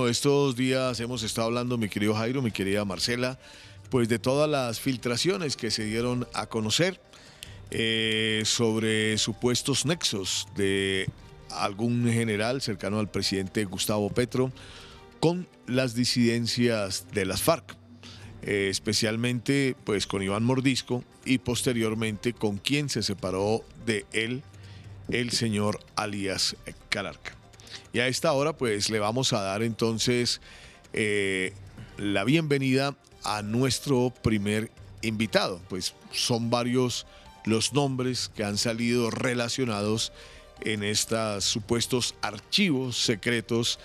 estos días hemos estado hablando, mi querido Jairo, mi querida Marcela, pues de todas las filtraciones que se dieron a conocer sobre supuestos nexos de algún general cercano al presidente Gustavo Petro con las disidencias de las FARC, especialmente pues con Iván Mordisco y posteriormente con quien se separó de él, el señor alias Calarca. Y a esta hora pues le vamos a dar entonces la bienvenida a nuestro primer invitado. Pues son varios los nombres que han salido relacionados en estos supuestos archivos secretos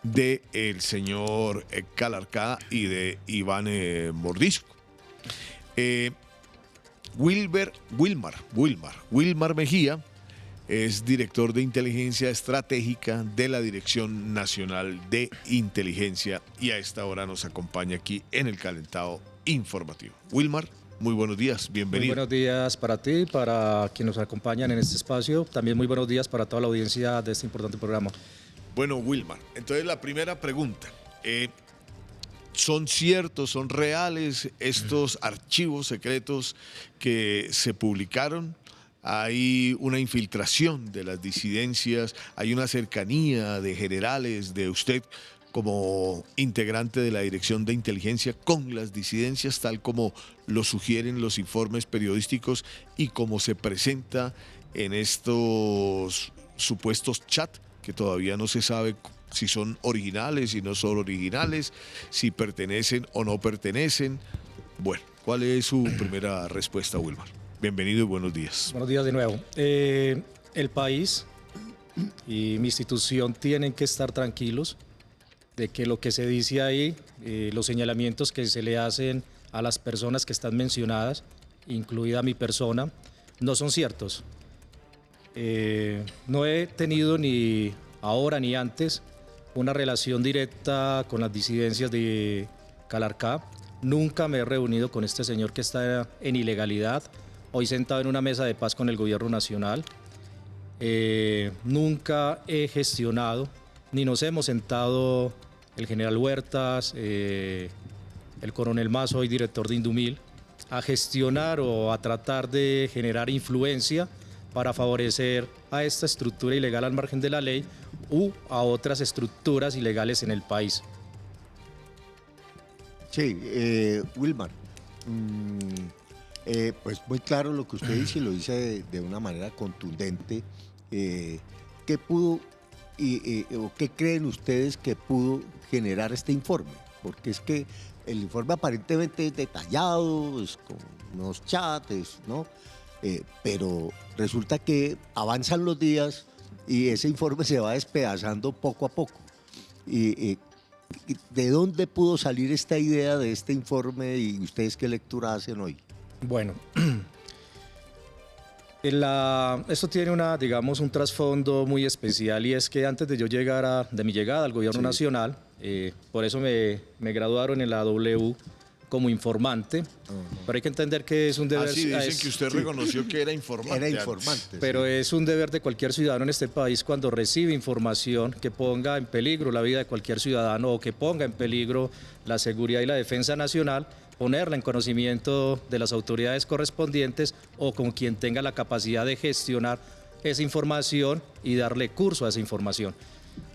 del señor Calarca y de Iván Mordisco. Wilmar Mejía es director de inteligencia estratégica de la Dirección Nacional de Inteligencia y a esta hora nos acompaña aquí en el Calentado Informativo. Wilmar, muy buenos días, bienvenido. Muy buenos días para ti, para quienes nos acompañan en este espacio. También muy buenos días para toda la audiencia de este importante programa. Bueno, Wilmar, entonces la primera pregunta. ¿Son ciertos, son reales estos archivos secretos que se publicaron? ¿Hay una infiltración de las disidencias? ¿Hay una cercanía de generales de usted como integrante de la Dirección de Inteligencia con las disidencias, tal como lo sugieren los informes periodísticos y como se presenta en estos supuestos chats que todavía no se sabe si son originales, si no son originales, si pertenecen o no pertenecen? Bueno, ¿cuál es su primera respuesta, Wilmar? Bienvenido y buenos días. Buenos días de nuevo. El país y mi institución tienen que estar tranquilos de que lo que se dice ahí, los señalamientos que se le hacen a las personas que están mencionadas, incluida mi persona, no son ciertos. No he tenido ni ahora ni antes una relación directa con las disidencias de Calarca. Nunca me he reunido con este señor que está en ilegalidad, hoy sentado en una mesa de paz con el gobierno nacional. Nunca he gestionado, ni nos hemos sentado el general Huertas, el coronel Mazo, hoy director de Indumil, a gestionar o a tratar de generar influencia para favorecer a esta estructura ilegal al margen de la ley u a otras estructuras ilegales en el país. Sí, Wilmar, pues muy claro lo que usted dice y lo dice de una manera contundente. ¿Qué pudo o qué creen ustedes que pudo generar este informe? Porque es que el informe aparentemente es detallado, es con unos chats, ¿no? Pero resulta que avanzan los días y ese informe se va despedazando poco a poco. ¿De dónde pudo salir esta idea de este informe y ustedes qué lectura hacen hoy? Bueno, esto tiene digamos, un trasfondo muy especial y es que antes de mi llegada al gobierno nacional, por eso me graduaron en la W como informante, pero hay que entender que es un deber... Sí, dicen que usted reconoció que era informante. Era informante. Pero es un deber de cualquier ciudadano en este país cuando recibe información que ponga en peligro la vida de cualquier ciudadano o que ponga en peligro la seguridad y la defensa nacional, ponerla en conocimiento de las autoridades correspondientes o con quien tenga la capacidad de gestionar esa información y darle curso a esa información.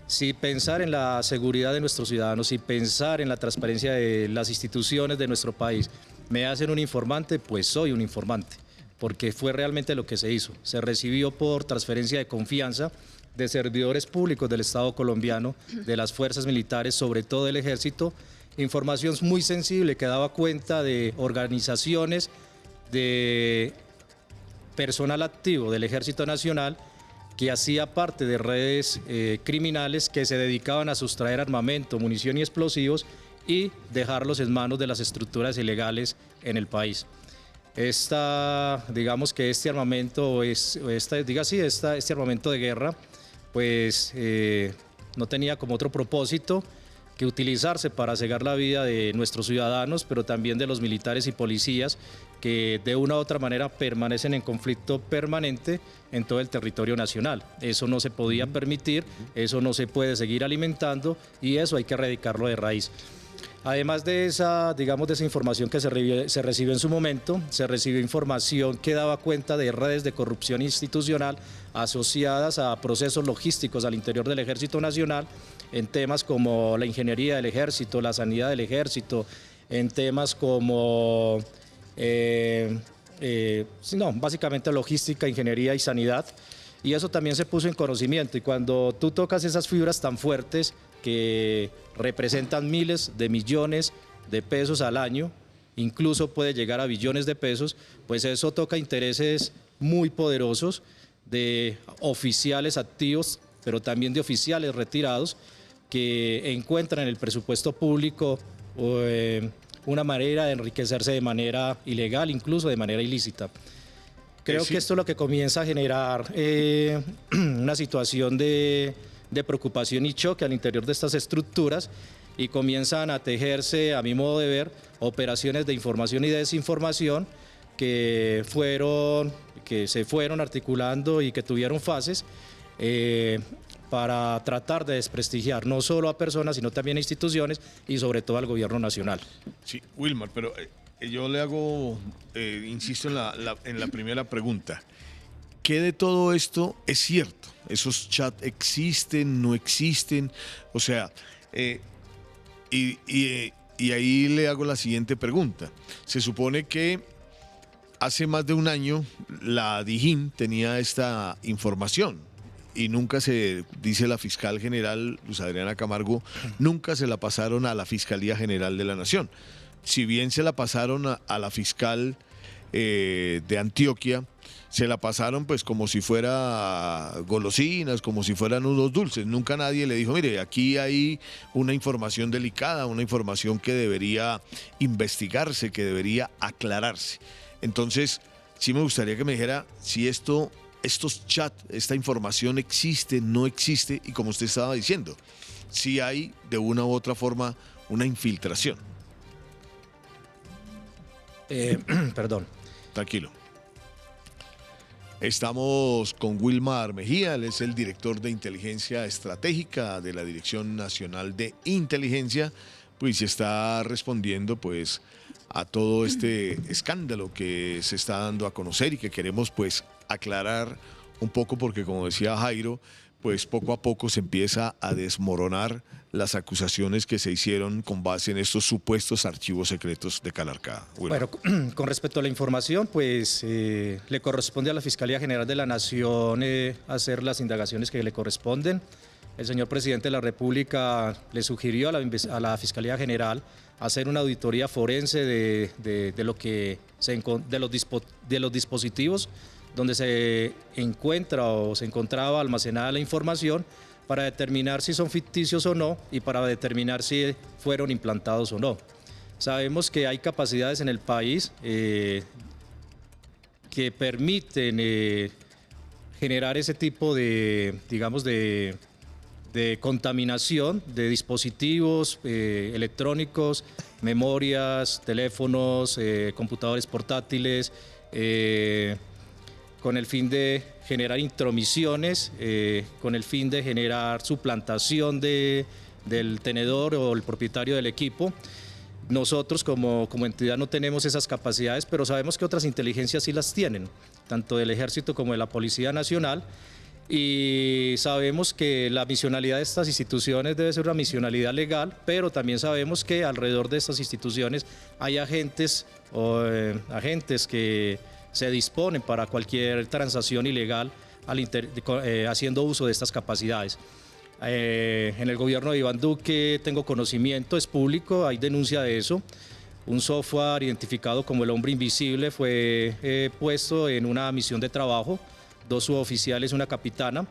Si pensar en la seguridad de nuestros ciudadanos, si pensar en la transparencia de las instituciones de nuestro país me hacen un informante, pues soy un informante, porque fue realmente lo que se hizo. Se recibió por transferencia de confianza de servidores públicos del Estado colombiano, de las fuerzas militares, sobre todo del Ejército, información muy sensible que daba cuenta de organizaciones, de personal activo del Ejército Nacional, que hacía parte de redes criminales que se dedicaban a sustraer armamento, munición y explosivos y dejarlos en manos de las estructuras ilegales en el país. Digamos que este armamento, este armamento de guerra, pues no tenía como otro propósito que utilizarse para cegar la vida de nuestros ciudadanos, pero también de los militares y policías que de una u otra manera permanecen en conflicto permanente en todo el territorio nacional. Eso no se podía permitir, eso no se puede seguir alimentando y eso hay que erradicarlo de raíz. Además de esa, digamos, de esa información que se recibió en su momento, se recibió información que daba cuenta de redes de corrupción institucional asociadas a procesos logísticos al interior del Ejército Nacional, en temas como la ingeniería del Ejército, la sanidad del Ejército, en temas como, básicamente logística, ingeniería y sanidad. Y eso también se puso en conocimiento, y cuando tú tocas esas fibras tan fuertes que representan miles de millones de pesos al año, incluso puede llegar a billones de pesos, pues eso toca intereses muy poderosos de oficiales activos, pero también de oficiales retirados que encuentran en el presupuesto público una manera de enriquecerse de manera ilegal, incluso de manera ilícita. Creo que esto es lo que comienza a generar una situación de preocupación y choque al interior de estas estructuras, y comienzan a tejerse, a mi modo de ver, operaciones de información y desinformación que se fueron articulando y que tuvieron fases para tratar de desprestigiar no solo a personas, sino también a instituciones y sobre todo al gobierno nacional. Sí, Wilmar, pero yo le hago, insisto en la primera pregunta. ¿Qué de todo esto es cierto? ¿Esos chats existen, no existen? O sea, y ahí le hago la siguiente pregunta. Se supone que hace más de un año la DIJÍN tenía esta información y nunca se, dice la fiscal general Luz Adriana Camargo, nunca se la pasaron a la Fiscalía General de la Nación. Si bien se la pasaron a la fiscal de Antioquia, se la pasaron pues como si fuera golosinas, como si fueran unos dulces. Nunca nadie le dijo, mire, aquí hay una información delicada, una información que debería investigarse, que debería aclararse. Entonces, sí me gustaría que me dijera si estos chats, esta información existe, no existe, y como usted estaba diciendo, si hay de una u otra forma una infiltración. Perdón. Tranquilo. Estamos con Wilmar Mejía, él es el director de Inteligencia Estratégica de la Dirección Nacional de Inteligencia, pues está respondiendo pues a todo este escándalo que se está dando a conocer y que queremos pues aclarar un poco, porque como decía Jairo, pues poco a poco se empieza a desmoronar las acusaciones que se hicieron con base en estos supuestos archivos secretos de Calarcá. Bueno, con respecto a la información, pues le corresponde a la Fiscalía General de la Nación hacer las indagaciones que le corresponden. El señor presidente de la República le sugirió a la Fiscalía General hacer una auditoría forense de los dispositivos donde se encuentra o se encontraba almacenada la información, para determinar si son ficticios o no y para determinar si fueron implantados o no. Sabemos que hay capacidades en el país que permiten generar ese tipo de, digamos, de contaminación de dispositivos electrónicos, memorias, teléfonos, computadores portátiles, con el fin de generar intromisiones, con el fin de generar suplantación del tenedor o el propietario del equipo. Nosotros como entidad no tenemos esas capacidades, pero sabemos que otras inteligencias sí las tienen, tanto del Ejército como de la Policía Nacional, y sabemos que la misionalidad de estas instituciones debe ser una misionalidad legal, pero también sabemos que alrededor de estas instituciones hay agentes que se disponen para cualquier transacción ilegal haciendo uso de estas capacidades. En el gobierno de Iván Duque tengo conocimiento, es público, hay denuncia de eso. Un software identificado como el hombre invisible fue puesto en una misión de trabajo, 2 suboficiales, una capitana.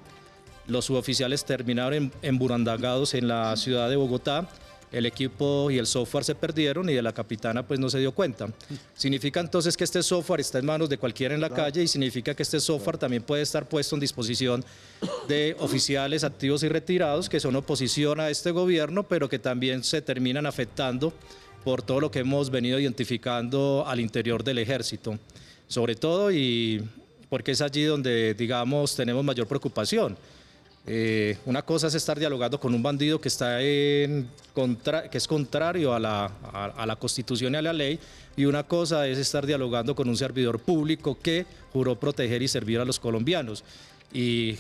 Los suboficiales terminaron emburandagados en la ciudad de Bogotá. el equipo y el software se perdieron y de la capitana pues no se dio cuenta. Significa entonces que este software está en manos de cualquiera en la calle y significa que este software también puede estar puesto en disposición de oficiales activos y retirados que son oposición a este gobierno, pero que también se terminan afectando por todo lo que hemos venido identificando al interior del ejército, sobre todo, y porque es allí donde, digamos, tenemos mayor preocupación. Una cosa es estar dialogando con un bandido que que es contrario a la Constitución y a la ley, y una cosa es estar dialogando con un servidor público que juró proteger y servir a los colombianos. Y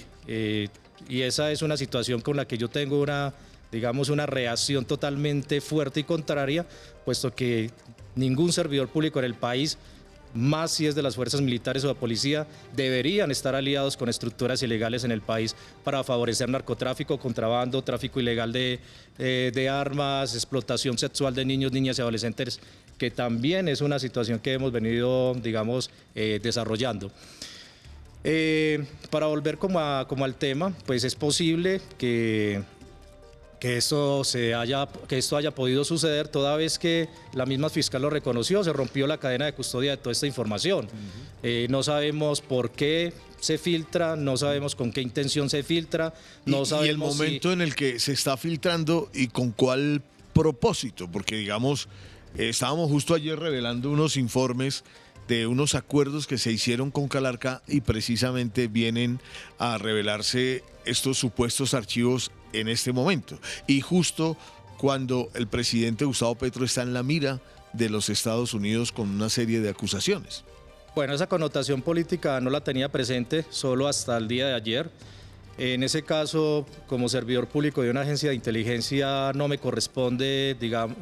esa es una situación con la que yo tengo una reacción totalmente fuerte y contraria, puesto que ningún servidor público en el país, más si es de las fuerzas militares o de policía, deberían estar aliados con estructuras ilegales en el país para favorecer narcotráfico, contrabando, tráfico ilegal de armas, explotación sexual de niños, niñas y adolescentes, que también es una situación que hemos venido, digamos, desarrollando. Para volver como al tema, pues es posible que esto haya podido suceder toda vez que la misma fiscal lo reconoció, se rompió la cadena de custodia de toda esta información. No sabemos por qué se filtra, no sabemos con qué intención se filtra, no sabemos y el momento en el que se está filtrando y con cuál propósito, porque digamos, estábamos justo ayer revelando unos informes de unos acuerdos que se hicieron con Calarca y precisamente vienen a revelarse estos supuestos archivos en este momento. Y justo cuando el presidente Gustavo Petro está en la mira de los Estados Unidos con una serie de acusaciones. Bueno, esa connotación política no la tenía presente solo hasta el día de ayer. En ese caso, como servidor público de una agencia de inteligencia, no me corresponde, digamos,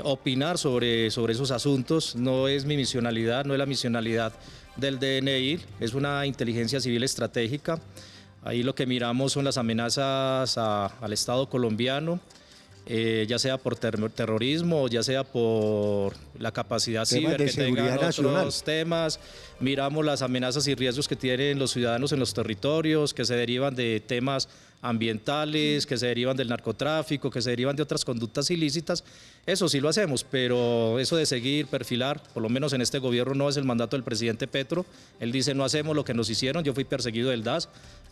opinar sobre esos asuntos. No es mi misionalidad, no es la misionalidad del DNI, es una inteligencia civil estratégica. Ahí lo que miramos son las amenazas al Estado colombiano, ya sea por terrorismo, ya sea por la capacidad ciber que tengan otros temas. Miramos las amenazas y riesgos que tienen los ciudadanos en los territorios, que se derivan de temas ambientales, que se derivan del narcotráfico, que se derivan de otras conductas ilícitas. Eso sí lo hacemos, pero eso de seguir, perfilar, por lo menos en este gobierno no es el mandato del presidente Petro. Él dice no hacemos lo que nos hicieron, yo fui perseguido del DAS,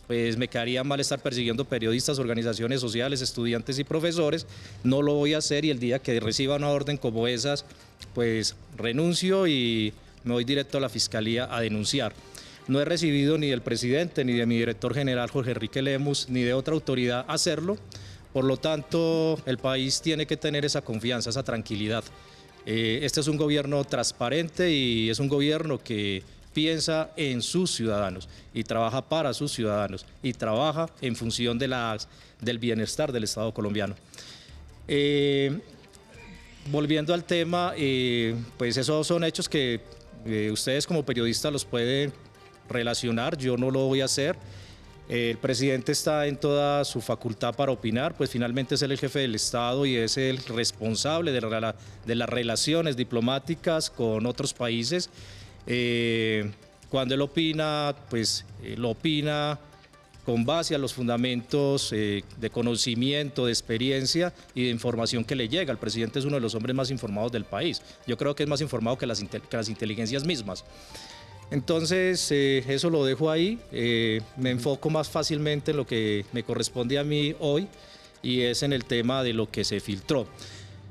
pues me quedaría mal estar persiguiendo periodistas, organizaciones sociales, estudiantes y profesores. No lo voy a hacer y el día que reciba una orden como esas, pues renuncio y me voy directo a la Fiscalía a denunciar. No he recibido ni del presidente, ni de mi director general Jorge Enrique Lemus, ni de otra autoridad hacerlo. Por lo tanto, el país tiene que tener esa confianza, esa tranquilidad. Este es un gobierno transparente y es un gobierno que piensa en sus ciudadanos y trabaja para sus ciudadanos y trabaja en función del bienestar del Estado colombiano. Volviendo al tema, pues esos son hechos que ustedes como periodistas los pueden relacionar, yo no lo voy a hacer. El presidente está en toda su facultad para opinar, pues finalmente es él el jefe del Estado y es el responsable de las relaciones diplomáticas con otros países. Cuando él opina, pues lo opina con base a los fundamentos de conocimiento, de experiencia y de información que le llega. El presidente es uno de los hombres más informados del país. Yo creo que es más informado que las inteligencias mismas. Entonces, eso lo dejo ahí. Me enfoco más fácilmente en lo que me corresponde a mí hoy y es en el tema de lo que se filtró.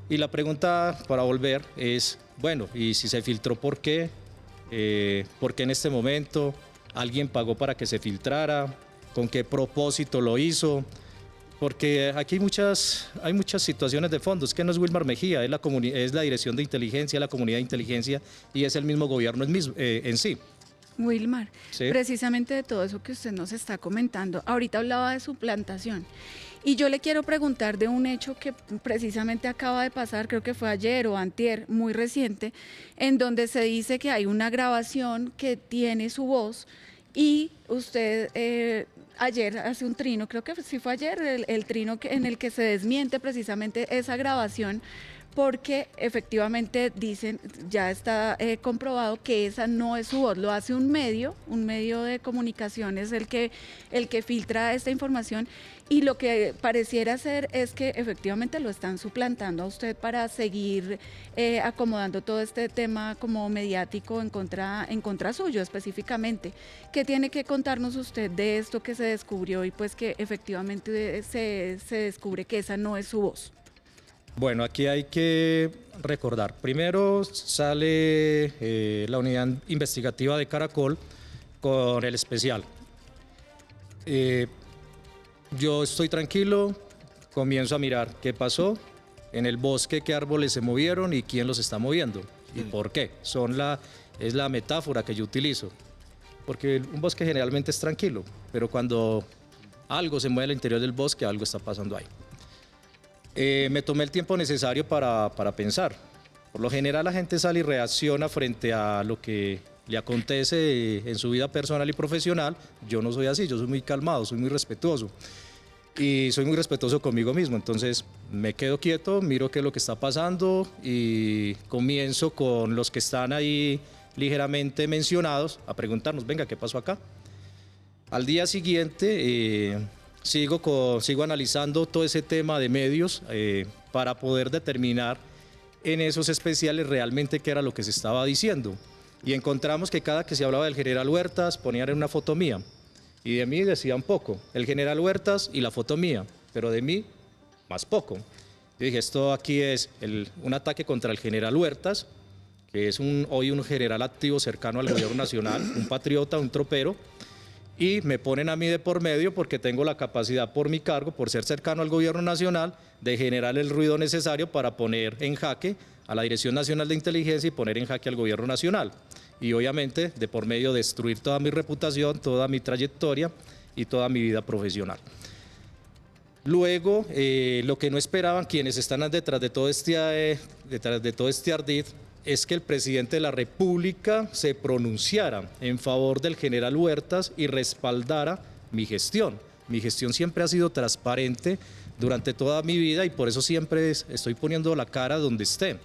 Y la pregunta para volver es, bueno, ¿y si se filtró por qué? ¿Por qué en este momento? ¿Alguien pagó para que se filtrara? ¿Con qué propósito lo hizo? Porque aquí hay muchas situaciones de fondo. Es que no es Wilmar Mejía, es la Dirección de Inteligencia, la Comunidad de Inteligencia y es el mismo gobierno en sí. Wilmar, ¿Sí? Precisamente de todo eso que usted nos está comentando, ahorita hablaba de suplantación y yo le quiero preguntar de un hecho que precisamente acaba de pasar, creo que fue ayer o antier, muy reciente, en donde se dice que hay una grabación que tiene su voz y usted ayer hace un trino, creo que sí fue ayer, el trino en el que se desmiente precisamente esa grabación, porque efectivamente dicen, ya está comprobado que esa no es su voz, lo hace un medio de comunicación es el que filtra esta información, y lo que pareciera ser es que efectivamente lo están suplantando a usted para seguir acomodando todo este tema como mediático en contra suyo específicamente. ¿Qué tiene que contarnos usted de esto que se descubrió y pues que efectivamente se descubre que esa no es su voz? Bueno, aquí hay que recordar. Primero sale la unidad investigativa de Caracol con el especial. Yo estoy tranquilo, comienzo a mirar qué pasó en el bosque, qué árboles se movieron y quién los está moviendo y por qué. Es la metáfora que yo utilizo, porque un bosque generalmente es tranquilo, pero cuando algo se mueve al interior del bosque, algo está pasando ahí. Me tomé el tiempo necesario para pensar. Por lo general la gente sale y reacciona frente a lo que le acontece en su vida personal y profesional. Yo no soy así, yo soy muy calmado, soy muy respetuoso y soy muy respetuoso conmigo mismo. Entonces me quedo quieto, miro qué es lo que está pasando y comienzo con los que están ahí ligeramente mencionados a preguntarnos, venga, ¿qué pasó acá? Al día siguiente sigo analizando todo ese tema de medios para poder determinar en esos especiales realmente qué era lo que se estaba diciendo. Y encontramos que cada que se hablaba del general Huertas ponían una foto mía y de mí decían poco. El general Huertas y la foto mía, pero de mí más poco. Yo dije, esto aquí es un ataque contra el general Huertas, que es hoy un general activo cercano al gobierno nacional, un patriota, un tropero, y me ponen a mí de por medio porque tengo la capacidad por mi cargo, por ser cercano al gobierno nacional, de generar el ruido necesario para poner en jaque a la Dirección Nacional de Inteligencia y poner en jaque al gobierno nacional. Y obviamente de por medio destruir toda mi reputación, toda mi trayectoria y toda mi vida profesional. Luego, lo que no esperaban quienes están detrás de todo este ardid es que el presidente de la República se pronunciara en favor del general Huertas y respaldara mi gestión. Mi gestión siempre ha sido transparente durante toda mi vida y por eso siempre estoy poniendo la cara donde esté.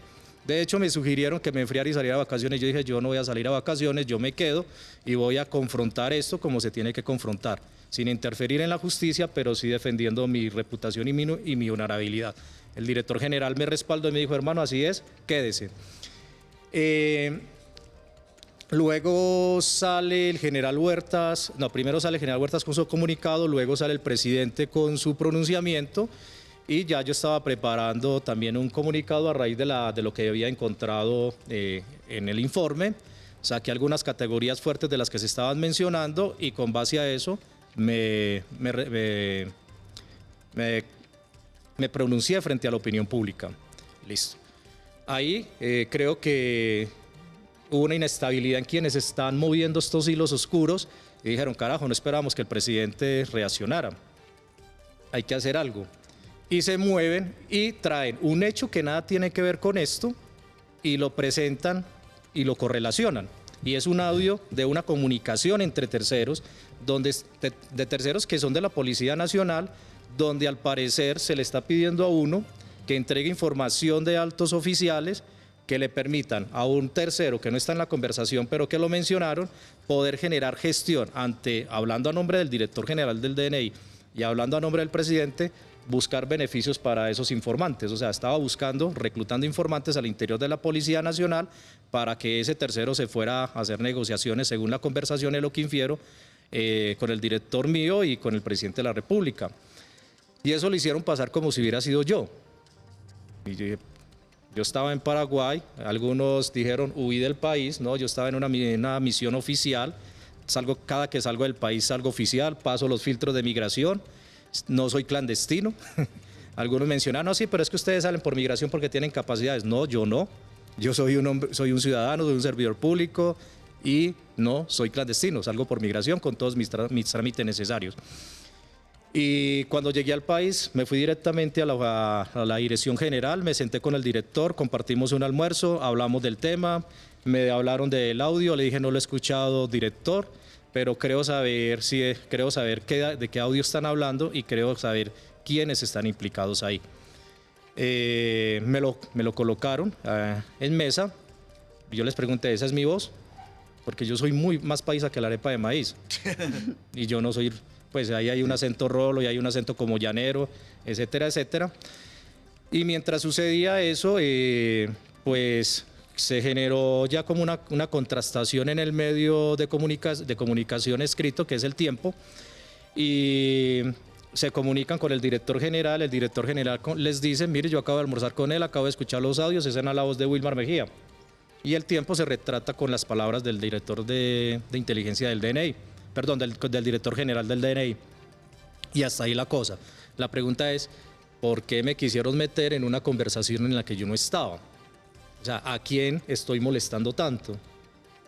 De hecho, me sugirieron que me enfriara y saliera a vacaciones. Yo dije, yo no voy a salir a vacaciones, yo me quedo y voy a confrontar esto como se tiene que confrontar, sin interferir en la justicia, pero sí defendiendo mi reputación y mi honorabilidad. El director general me respaldó y me dijo, hermano, así es, quédese. Luego sale el general Huertas, primero sale el general Huertas con su comunicado, luego sale el presidente con su pronunciamiento y ya yo estaba preparando también un comunicado a raíz de lo que había encontrado en el informe. Saqué algunas categorías fuertes de las que se estaban mencionando y con base a eso me pronuncié frente a la opinión pública. Listo. Ahí creo que hubo una inestabilidad en quienes están moviendo estos hilos oscuros y dijeron, carajo, no esperábamos que el presidente reaccionara. Hay que hacer algo. Y se mueven y traen un hecho que nada tiene que ver con esto y lo presentan y lo correlacionan. Y es un audio de una comunicación entre terceros, de terceros que son de la Policía Nacional, donde al parecer se le está pidiendo a uno que entregue información de altos oficiales que le permitan a un tercero que no está en la conversación, pero que lo mencionaron, poder generar gestión hablando a nombre del director general del DNI y hablando a nombre del presidente, buscar beneficios para esos informantes. O sea, estaba reclutando informantes al interior de la Policía Nacional para que ese tercero se fuera a hacer negociaciones, según la conversación, es lo que infiero, con el director mío y con el presidente de la República. Y eso lo hicieron pasar como si hubiera sido yo. Y yo estaba en Paraguay, algunos dijeron huí del país, no, yo estaba en una misión oficial, cada que salgo del país salgo oficial, paso los filtros de migración, no soy clandestino. Algunos mencionan, no, sí, pero es que ustedes salen por migración porque tienen capacidades. No, yo no, yo soy un hombre, soy un ciudadano, soy un servidor público y no soy clandestino, salgo por migración con todos mis trámites necesarios. Y cuando llegué al país me fui directamente a la dirección general, me senté con el director, compartimos un almuerzo, hablamos del tema, me hablaron del audio, le dije no lo he escuchado, director, pero creo saber de qué audio están hablando y creo saber quiénes están implicados ahí. me lo colocaron en mesa. Yo les pregunté, ¿esa es mi voz? Porque yo soy muy más paisa que la arepa de maíz. Y yo no soy, pues ahí hay un acento rolo y hay un acento como llanero, etcétera, etcétera. Y mientras sucedía eso, pues se generó ya como una contrastación en el medio de comunicación escrito, que es El Tiempo, y se comunican con el director general les dice, mire, yo acabo de almorzar con él, acabo de escuchar los audios, esa era la voz de Wilmar Mejía. Y El Tiempo se retrata con las palabras del director de inteligencia del DNI, perdón, del director general del DNI. Y hasta ahí la cosa. La pregunta es, ¿por qué me quisieron meter en una conversación en la que yo no estaba? O sea, ¿a quién estoy molestando tanto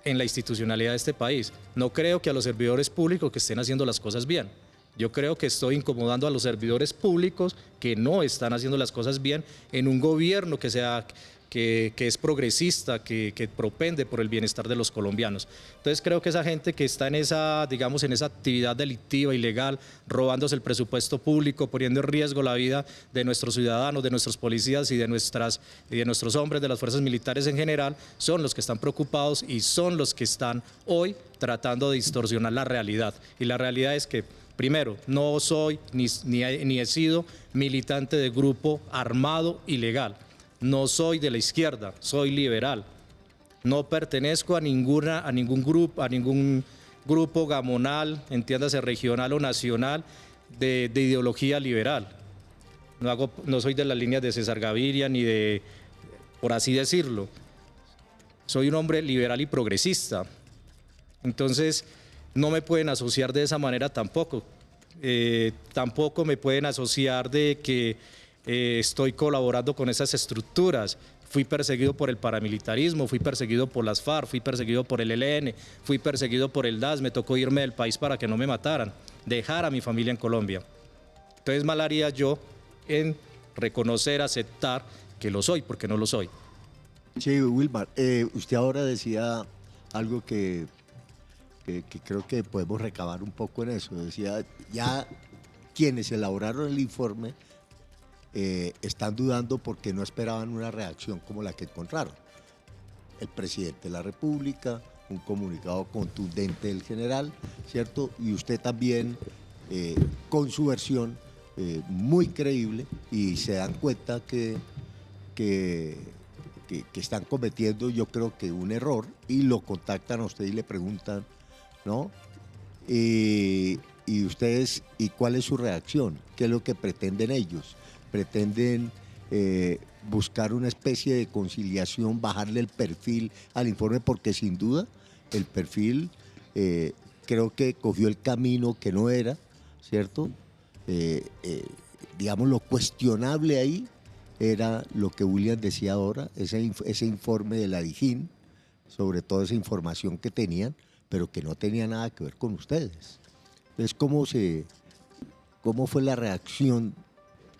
en la institucionalidad de este país? No creo que a los servidores públicos que estén haciendo las cosas bien. Yo creo que estoy incomodando a los servidores públicos que no están haciendo las cosas bien en un gobierno que es progresista, que propende por el bienestar de los colombianos. Entonces creo que esa gente que está en esa, digamos, en esa actividad delictiva, ilegal, robándose el presupuesto público, poniendo en riesgo la vida de nuestros ciudadanos, de nuestros policías y de nuestros hombres, de las fuerzas militares en general, son los que están preocupados y son los que están hoy tratando de distorsionar la realidad. Y la realidad es que, primero, no soy ni he sido militante de grupo armado ilegal. No soy de la izquierda, soy liberal. No pertenezco a ningún grupo gamonal, entiéndase regional o nacional, de ideología liberal. No soy de las líneas de César Gaviria ni de, por así decirlo. Soy un hombre liberal y progresista. Entonces, no me pueden asociar de esa manera tampoco. Tampoco me pueden asociar de que estoy colaborando con esas estructuras. Fui perseguido por el paramilitarismo, fui perseguido por las FARC, fui perseguido por el ELN, fui perseguido por el DAS, me tocó irme del país para que no me mataran, dejar a mi familia en Colombia. Entonces mal haría yo en reconocer, aceptar que lo soy, porque no lo soy. Sí, Wilmar, usted ahora decía algo que creo que podemos recabar un poco en eso. Decía, ya quienes elaboraron el informe están dudando porque no esperaban una reacción como la que encontraron. El presidente de la República, un comunicado contundente del general, ¿cierto? Y usted también con su versión muy creíble, y se dan cuenta que están cometiendo, yo creo que un error, y lo contactan a usted y le preguntan, ¿no? Y ustedes, ¿y cuál es su reacción? ¿Qué es lo que pretenden ellos? Pretenden buscar una especie de conciliación, bajarle el perfil al informe, porque sin duda el perfil creo que cogió el camino que no era, ¿cierto? Digamos, lo cuestionable ahí era lo que William decía ahora, ese informe de la DIJÍN, sobre toda esa información que tenían, pero que no tenía nada que ver con ustedes. Entonces, ¿cómo fue la reacción,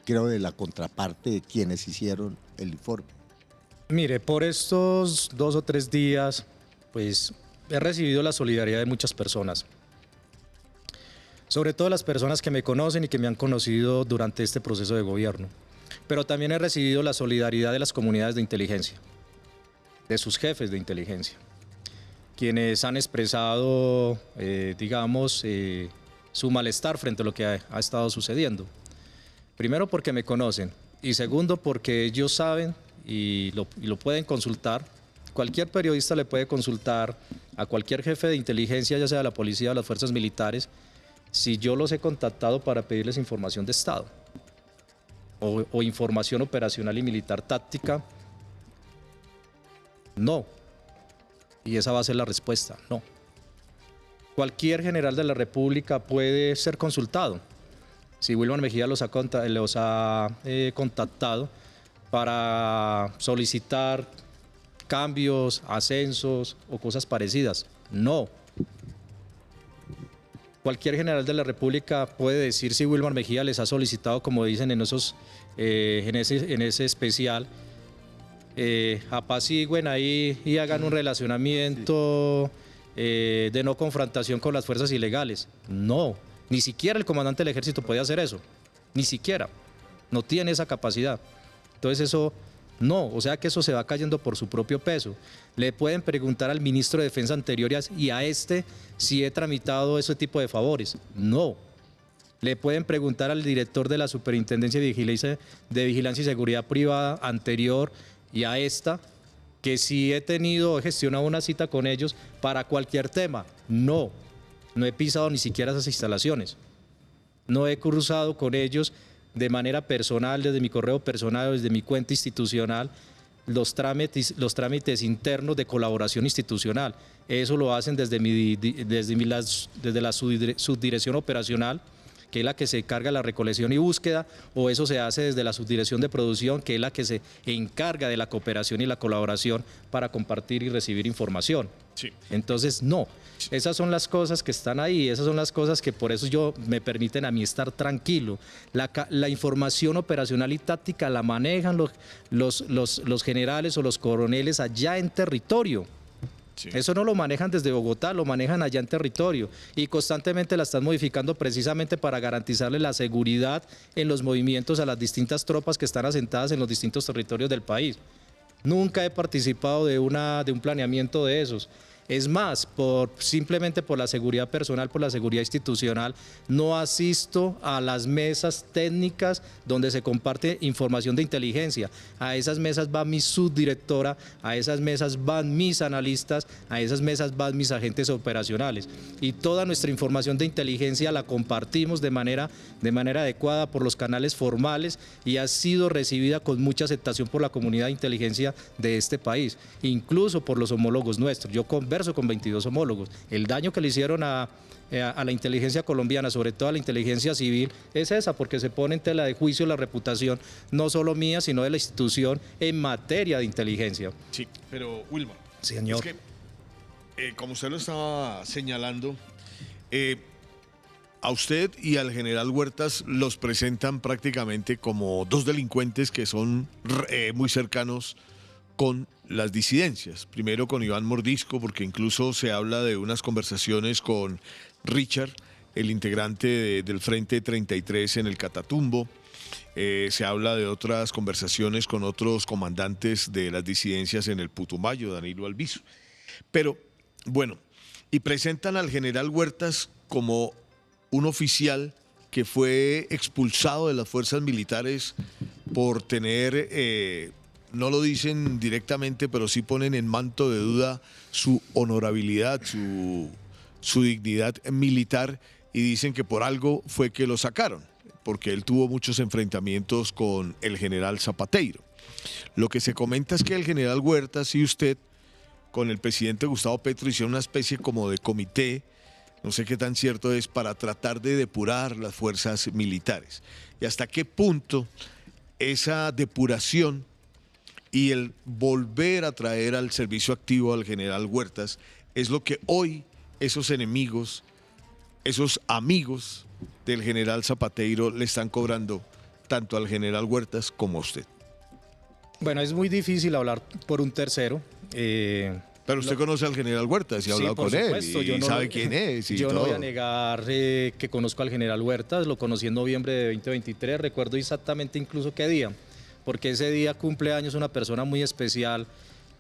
creo, de la contraparte de quienes hicieron el informe? Mire, por estos 2 o 3 días, pues he recibido la solidaridad de muchas personas. Sobre todo las personas que me conocen y que me han conocido durante este proceso de gobierno. Pero también he recibido la solidaridad de las comunidades de inteligencia, de sus jefes de inteligencia, quienes han expresado, digamos, su malestar frente a lo que ha estado sucediendo. Primero porque me conocen y segundo porque ellos saben y lo pueden consultar. Cualquier periodista le puede consultar a cualquier jefe de inteligencia, ya sea la policía o las fuerzas militares, si yo los he contactado para pedirles información de Estado o información operacional y militar táctica. No. Y esa va a ser la respuesta, no. Cualquier general de la República puede ser consultado. Si Wilmar Mejía los ha contactado para solicitar cambios, ascensos o cosas parecidas, no. Cualquier general de la República puede decir si Wilmar Mejía les ha solicitado, como dicen en ese especial, apacigüen ahí y hagan un relacionamiento de no confrontación con las fuerzas ilegales. No, ni siquiera el comandante del ejército puede hacer eso, ni siquiera, no tiene esa capacidad. Entonces eso no, o sea que eso se va cayendo por su propio peso. Le pueden preguntar al ministro de Defensa anterior y a este si he tramitado ese tipo de favores. No. Le pueden preguntar al director de la Superintendencia de Vigilancia y Seguridad Privada anterior y a esta que si he tenido o gestionado una cita con ellos para cualquier tema. No, no he pisado ni siquiera esas instalaciones. No he cruzado con ellos de manera personal, desde mi correo personal, desde mi cuenta institucional, los trámites internos de colaboración institucional. Eso lo hacen desde la subdirección operacional, que es la que se encarga de la recolección y búsqueda, o eso se hace desde la subdirección de producción, que es la que se encarga de la cooperación y la colaboración para compartir y recibir información. Sí. Entonces, no, esas son las cosas que están ahí, esas son las cosas que por eso me permiten a mí estar tranquilo. La información operacional y táctica la manejan los generales o los coroneles allá en territorio. Sí. Eso no lo manejan desde Bogotá, lo manejan allá en territorio y constantemente la están modificando precisamente para garantizarle la seguridad en los movimientos a las distintas tropas que están asentadas en los distintos territorios del país. Nunca he participado de un planeamiento de esos. Es más, simplemente por la seguridad personal, por la seguridad institucional, no asisto a las mesas técnicas donde se comparte información de inteligencia. A esas mesas va mi subdirectora, a esas mesas van mis analistas, a esas mesas van mis agentes operacionales. Y toda nuestra información de inteligencia la compartimos de manera adecuada por los canales formales y ha sido recibida con mucha aceptación por la comunidad de inteligencia de este país, incluso por los homólogos nuestros. Yo converso con 22 homólogos. El daño que le hicieron a la inteligencia colombiana, sobre todo a la inteligencia civil, es esa, porque se pone en tela de juicio la reputación, no solo mía, sino de la institución en materia de inteligencia. Sí, pero Wilmar, señor, es que, como usted lo estaba señalando, a usted y al general Huertas los presentan prácticamente como dos delincuentes que son muy cercanos con las disidencias. Primero con Iván Mordisco, porque incluso se habla de unas conversaciones con Richard, el integrante del Frente 33 en el Catatumbo. Se habla de otras conversaciones con otros comandantes de las disidencias en el Putumayo, Danilo Albizu. Pero, bueno, y presentan al general Huertas como un oficial que fue expulsado de las fuerzas militares por tener... no lo dicen directamente, pero sí ponen en manto de duda su honorabilidad, su dignidad militar, y dicen que por algo fue que lo sacaron, porque él tuvo muchos enfrentamientos con el general Zapateiro. Lo que se comenta es que el general Huertas y usted, con el presidente Gustavo Petro, hicieron una especie como de comité, no sé qué tan cierto es, para tratar de depurar las fuerzas militares. Y hasta qué punto esa depuración y el volver a traer al servicio activo al general Huertas es lo que hoy esos enemigos, esos amigos del general Zapateiro le están cobrando tanto al general Huertas como a usted. Bueno, es muy difícil hablar por un tercero. Pero usted conoce al general Huertas y ha hablado con supuesto, él y no sabe quién es. Y yo todo. No voy a negar que conozco al general Huertas, lo conocí en noviembre de 2023, recuerdo exactamente incluso qué día, porque ese día cumple años una persona muy especial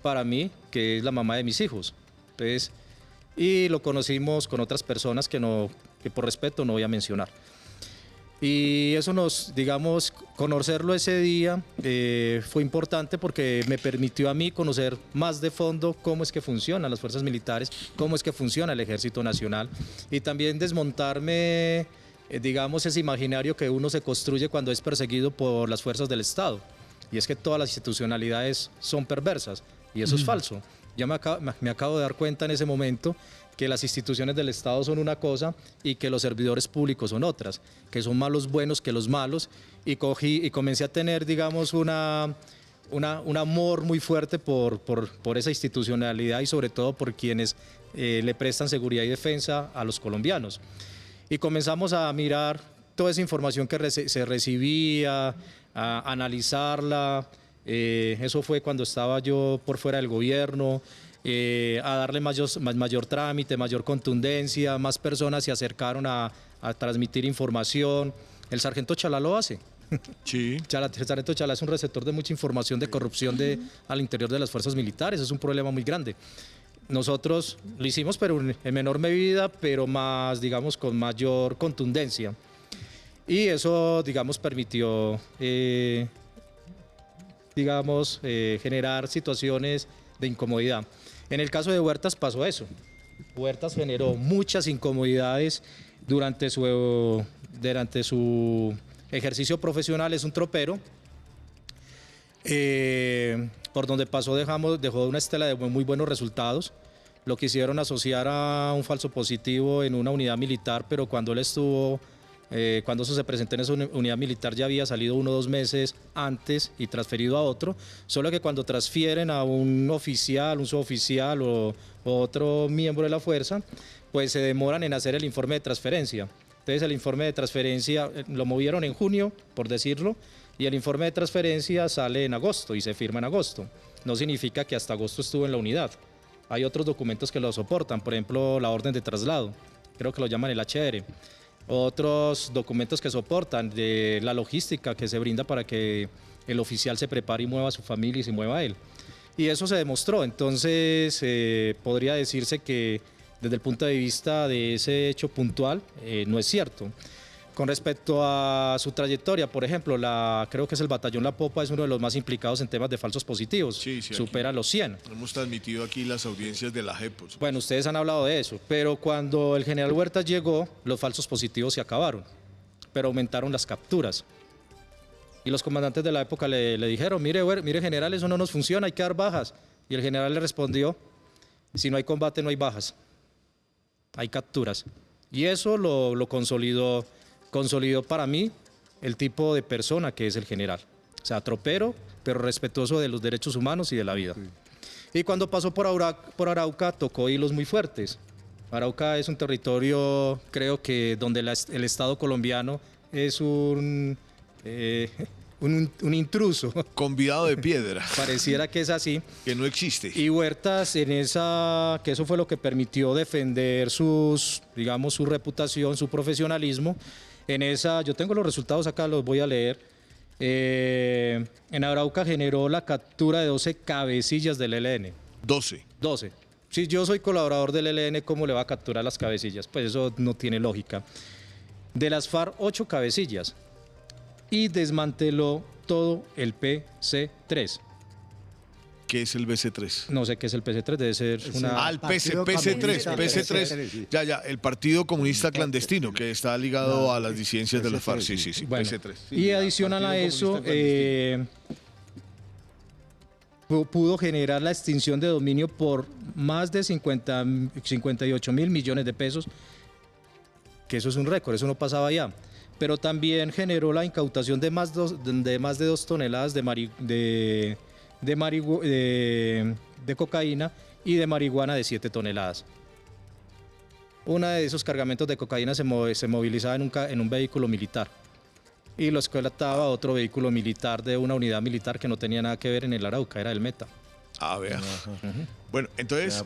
para mí, que es la mamá de mis hijos. Entonces, y lo conocimos con otras personas que por respeto no voy a mencionar. Y eso conocerlo ese día fue importante porque me permitió a mí conocer más de fondo cómo es que funcionan las fuerzas militares, cómo es que funciona el Ejército Nacional y también desmontarme, ese imaginario que uno se construye cuando es perseguido por las fuerzas del Estado. Y es que todas las institucionalidades son perversas y eso es falso. Ya me acabo de dar cuenta en ese momento que las instituciones del Estado son una cosa y que los servidores públicos son otras, que son más los buenos que los malos, y comencé a tener, un amor muy fuerte por esa institucionalidad y sobre todo por quienes le prestan seguridad y defensa a los colombianos. Y comenzamos a mirar toda esa información que se recibía, a analizarla. Eso fue cuando estaba yo por fuera del gobierno, a darle mayor trámite, mayor contundencia, más personas se acercaron a transmitir información. El sargento Chalá lo hace. Sí. Sargento Chalá es un receptor de mucha información de corrupción al interior de las fuerzas militares, es un problema muy grande. Nosotros lo hicimos, pero en menor medida, pero más, digamos, con mayor contundencia. Y eso, digamos, permitió, generar situaciones de incomodidad. En el caso de Huertas pasó eso. Huertas generó muchas incomodidades durante su ejercicio profesional, es un tropero. Por donde pasó dejó una estela de muy buenos resultados. Lo quisieron asociar a un falso positivo en una unidad militar, pero cuando él estuvo, cuando eso se presentó en esa unidad militar ya había salido 1 o 2 meses antes y transferido a otro, solo que cuando transfieren a un oficial, un suboficial o otro miembro de la fuerza, pues se demoran en hacer el informe de transferencia. Entonces el informe de transferencia lo movieron en junio, por decirlo, y el informe de transferencia sale en agosto y se firma en agosto. No significa que hasta agosto estuvo en la unidad. Hay otros documentos que lo soportan, por ejemplo, la orden de traslado, creo que lo llaman el HR. Otros documentos que soportan de la logística que se brinda para que el oficial se prepare y mueva a su familia y se mueva a él. Y eso se demostró, entonces podría decirse que desde el punto de vista de ese hecho puntual no es cierto. Con respecto a su trayectoria, por ejemplo, creo que es el batallón La Popa, es uno de los más implicados en temas de falsos positivos, Sí, supera los 100. Hemos transmitido aquí las audiencias de la JEP. Bueno, ustedes han hablado de eso, pero cuando el general Huertas llegó, los falsos positivos se acabaron, pero aumentaron las capturas. Y los comandantes de la época le dijeron, mire general, eso no nos funciona, hay que dar bajas. Y el general le respondió, si no hay combate no hay bajas, hay capturas. Y eso lo consolidó para mí el tipo de persona que es el general. O sea, tropero, pero respetuoso de los derechos humanos y de la vida. Sí. Y cuando pasó por Arauca, tocó hilos muy fuertes. Arauca es un territorio, creo que donde el Estado colombiano es un intruso. Convidado de piedra. Pareciera que es así. Que no existe. Y Huertas, que eso fue lo que permitió defender su reputación, su profesionalismo. Yo tengo los resultados acá, los voy a leer. En Arauca generó la captura de 12 cabecillas del ELN. 12. Si yo soy colaborador del ELN, ¿cómo le va a capturar las cabecillas? Pues eso no tiene lógica. De las FARC, 8 cabecillas. Y desmanteló todo el PC-3. ¿Qué es el BC3? No sé qué es el PC3, debe ser una... el PC3, ya, el Partido Comunista Clandestino, que está ligado a las disidencias de las FARC, sí, bueno, PC3. Y adicional a eso, pudo generar la extinción de dominio por más de 58.000 millones de pesos, que eso es un récord, eso no pasaba ya. Pero también generó la incautación de más de 2 toneladas de cocaína y de marihuana de 7 toneladas. Uno de esos cargamentos de cocaína se movilizaba en un vehículo militar y lo escoltaba otro vehículo militar de una unidad militar que no tenía nada que ver en el Arauca, era el Meta. Vea. Bueno, entonces...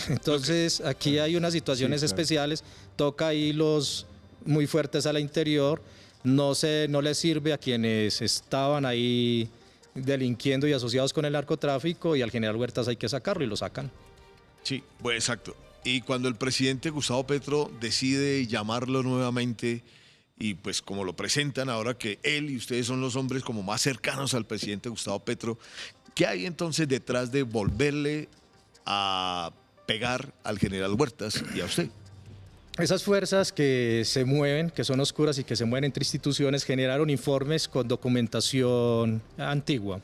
Entonces aquí hay unas situaciones especiales, toca hilos muy fuertes al interior, no les sirve a quienes estaban ahí delinquiendo y asociados con el narcotráfico, y al general Huertas hay que sacarlo y lo sacan. Sí, pues exacto. Y cuando el presidente Gustavo Petro decide llamarlo nuevamente, y pues como lo presentan ahora que él y ustedes son los hombres como más cercanos al presidente Gustavo Petro, ¿qué hay entonces detrás de volverle a pegar al general Huertas y a usted? Esas fuerzas que se mueven, que son oscuras y que se mueven entre instituciones, generaron informes con documentación antigua.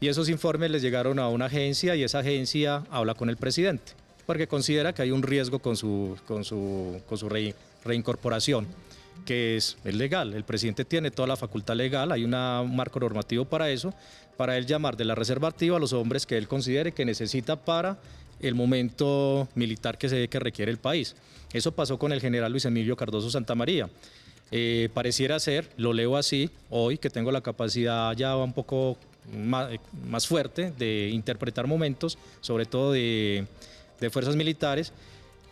Y esos informes les llegaron a una agencia y esa agencia habla con el presidente, porque considera que hay un riesgo con su reincorporación, que es legal. El presidente tiene toda la facultad legal, hay un marco normativo para eso, para él llamar de la reserva activa a los hombres que él considere que necesita para el momento militar que requiere el país. Eso pasó con el general Luis Emilio Cardoso Santamaría. Pareciera ser, lo leo así, hoy que tengo la capacidad ya un poco más fuerte de interpretar momentos, sobre todo de fuerzas militares,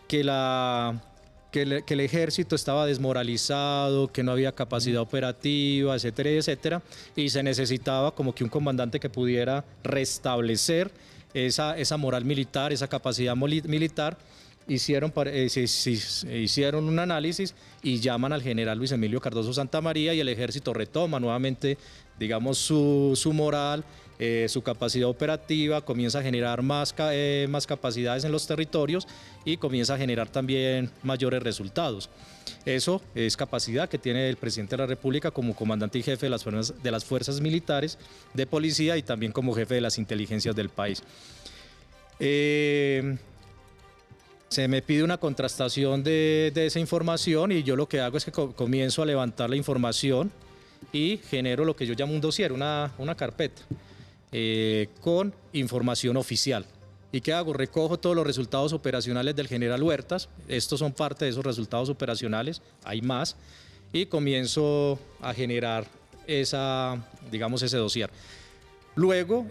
que la que el ejército estaba desmoralizado, que no había capacidad operativa, etcétera, etcétera, y se necesitaba como que un comandante que pudiera restablecer esa moral militar, esa capacidad militar. Hicieron un análisis y llaman al general Luis Emilio Cardoso Santamaría y el ejército retoma nuevamente, digamos, su moral, su capacidad operativa, comienza a generar más capacidades en los territorios y comienza a generar también mayores resultados. Eso es capacidad que tiene el presidente de la República como comandante y jefe de las fuerzas militares, de policía y también como jefe de las inteligencias del país. Se me pide una contrastación de esa información y yo lo que hago es que comienzo a levantar la información y genero lo que yo llamo un dossier, una carpeta con información oficial. ¿Y qué hago? Recojo todos los resultados operacionales del general Huertas, estos son parte de esos resultados operacionales, hay más, y comienzo a generar digamos, ese dossier. Luego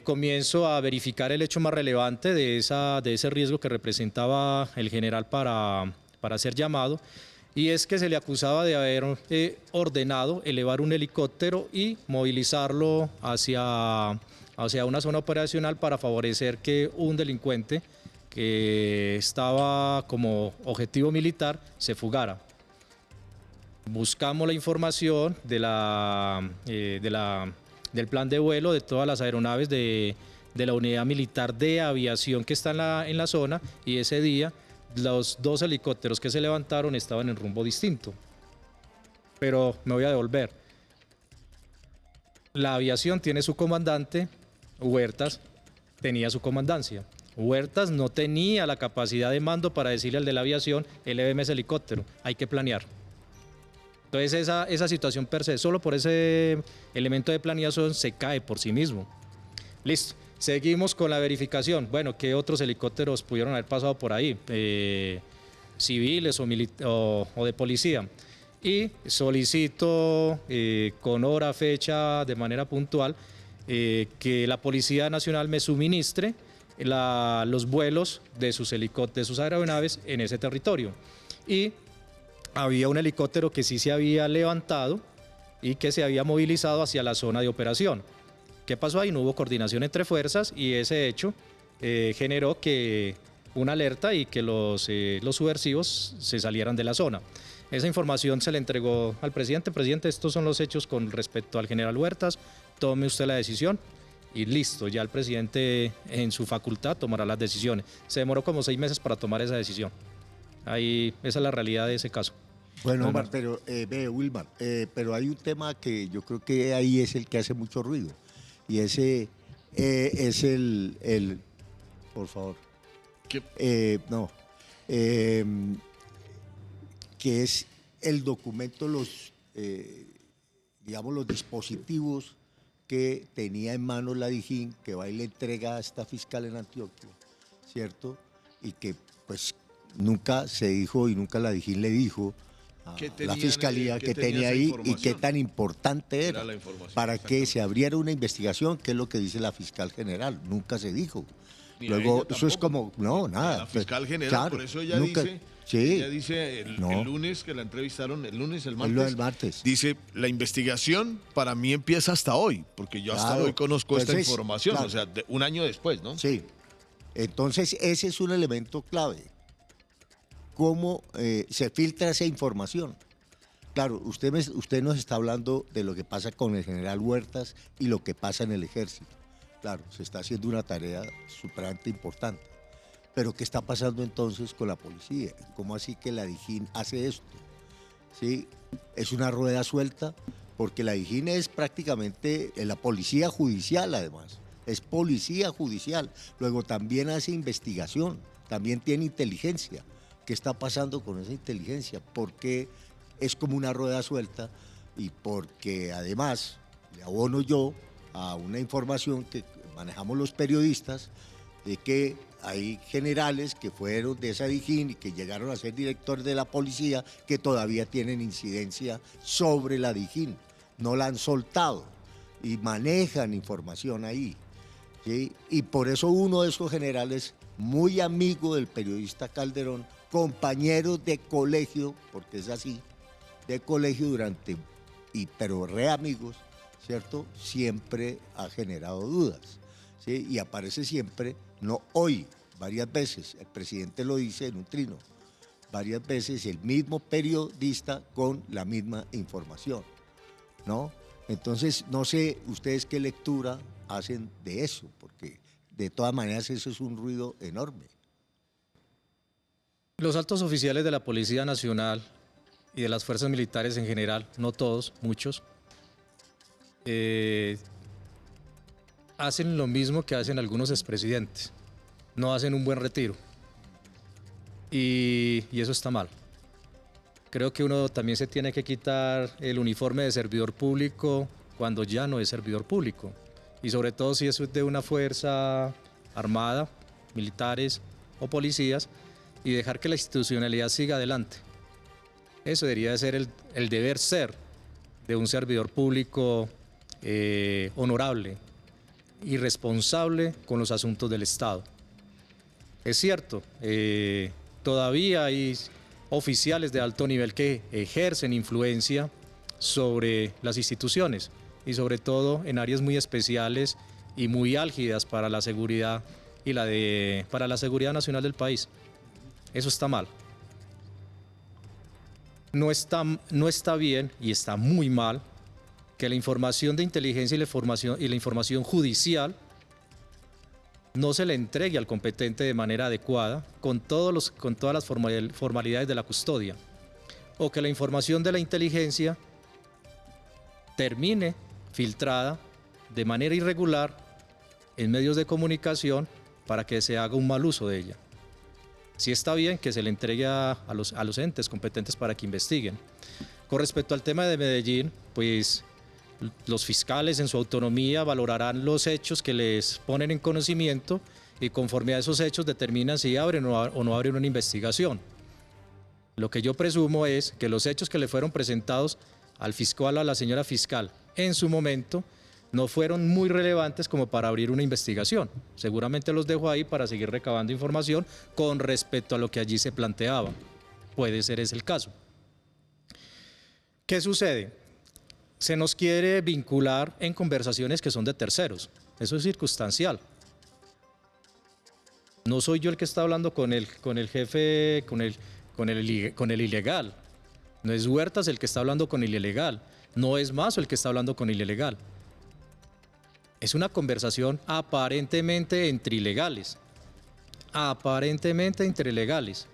comienzo a verificar el hecho más relevante de ese riesgo que representaba el general para ser llamado, y es que se le acusaba de haber ordenado elevar un helicóptero y movilizarlo hacia una zona operacional para favorecer que un delincuente que estaba como objetivo militar se fugara. Buscamos la información del plan de vuelo de todas las aeronaves de la unidad militar de aviación que está en la zona, y ese día los 2 helicópteros que se levantaron estaban en rumbo distinto. Pero me voy a devolver. La aviación tiene su comandante, Huertas tenía su comandancia. Huertas no tenía la capacidad de mando para decirle al de la aviación, eléveme ese helicóptero, hay que planear. Entonces esa situación per se, solo por ese elemento de planeación, se cae por sí mismo. Listo, seguimos con la verificación. Bueno, ¿qué otros helicópteros pudieron haber pasado por ahí? Civiles o de policía. Y solicito con hora, fecha, de manera puntual, que la Policía Nacional me suministre los vuelos de sus aeronaves en ese territorio. Y había un helicóptero que sí se había levantado y que se había movilizado hacia la zona de operación. ¿Qué pasó ahí? No hubo coordinación entre fuerzas y ese hecho generó que una alerta y que los subversivos se salieran de la zona. Esa información se le entregó al presidente. Presidente, estos son los hechos con respecto al general Huertas, tome usted la decisión y listo, ya el presidente en su facultad tomará las decisiones. Se demoró como 6 meses para tomar esa decisión. Ahí, esa es la realidad de ese caso. Bueno, Omar, pero Wilmar, pero hay un tema que yo creo que ahí es el que hace mucho ruido, y ese es por favor, que es el documento, digamos, los dispositivos que tenía en manos la Dijín, que va y le entrega a esta fiscal en Antioquia, ¿cierto? Y que pues nunca se dijo y nunca la Dijín le dijo a la fiscalía que tenía ahí y qué tan importante era para que se abriera una investigación, que es lo que dice la fiscal general. Nunca se dijo. Luego, eso es como, no, nada. La fiscal general, claro, por eso ella nunca, dice, sí, ella dice el lunes que la entrevistaron, el martes, dice, la investigación para mí empieza hasta hoy, porque yo hasta hoy conozco esta información, claro, o sea, un año después, ¿no? Sí, entonces ese es un elemento clave. ¿Cómo se filtra esa información? Claro, usted nos está hablando de lo que pasa con el general Huertas y lo que pasa en el ejército. Claro, se está haciendo una tarea supremamente importante. Pero ¿qué está pasando entonces con la policía? ¿Cómo así que la Dijín hace esto? ¿Sí? Es una rueda suelta, porque la Dijín es prácticamente la policía judicial, además. Es policía judicial. Luego también hace investigación, también tiene inteligencia. ¿Qué está pasando con esa inteligencia? Porque es como una rueda suelta y porque además le abono yo a una información que manejamos los periodistas de que hay generales que fueron de esa Dijín y que llegaron a ser directores de la policía que todavía tienen incidencia sobre la Dijín, no la han soltado y manejan información ahí, ¿sí? Y por eso uno de esos generales, muy amigo del periodista Calderón, compañeros de colegio, porque es así, de colegio pero re amigos, ¿cierto? Siempre ha generado dudas, ¿sí? Y aparece siempre, no hoy, varias veces, el presidente lo dice en un trino, varias veces el mismo periodista con la misma información, ¿no? Entonces, no sé ustedes qué lectura hacen de eso, porque de todas maneras eso es un ruido enorme. Los altos oficiales de la Policía Nacional y de las fuerzas militares en general, no todos, muchos, hacen lo mismo que hacen algunos expresidentes. No hacen un buen retiro. Y eso está mal. Creo que uno también se tiene que quitar el uniforme de servidor público cuando ya no es servidor público. Y sobre todo si es de una fuerza armada, militares o policías, y dejar que la institucionalidad siga adelante. Eso debería de ser el deber ser de un servidor público honorable y responsable con los asuntos del Estado. Es cierto, todavía hay oficiales de alto nivel que ejercen influencia sobre las instituciones y sobre todo en áreas muy especiales y muy álgidas para la seguridad para la seguridad nacional del país. Eso está mal. No está bien y está muy mal que la información de inteligencia y la información judicial no se le entregue al competente de manera adecuada con todas las formalidades de la custodia, o que la información de la inteligencia termine filtrada de manera irregular en medios de comunicación para que se haga un mal uso de ella. Sí está bien que se le entregue a los entes competentes para que investiguen. Con respecto al tema de Medellín, pues los fiscales en su autonomía valorarán los hechos que les ponen en conocimiento y conforme a esos hechos determinan si abren o no abren una investigación. Lo que yo presumo es que los hechos que le fueron presentados al fiscal o a la señora fiscal en su momento no fueron muy relevantes como para abrir una investigación. Seguramente los dejo ahí para seguir recabando información con respecto a lo que allí se planteaba. Puede ser ese el caso. ¿Qué sucede? Se nos quiere vincular en conversaciones que son de terceros. Eso es circunstancial. No soy yo el que está hablando con el jefe, con el ilegal. No es Huertas el que está hablando con el ilegal. No es Mazo el que está hablando con el ilegal. Es una conversación aparentemente entre ilegales. Aparentemente entre ilegales.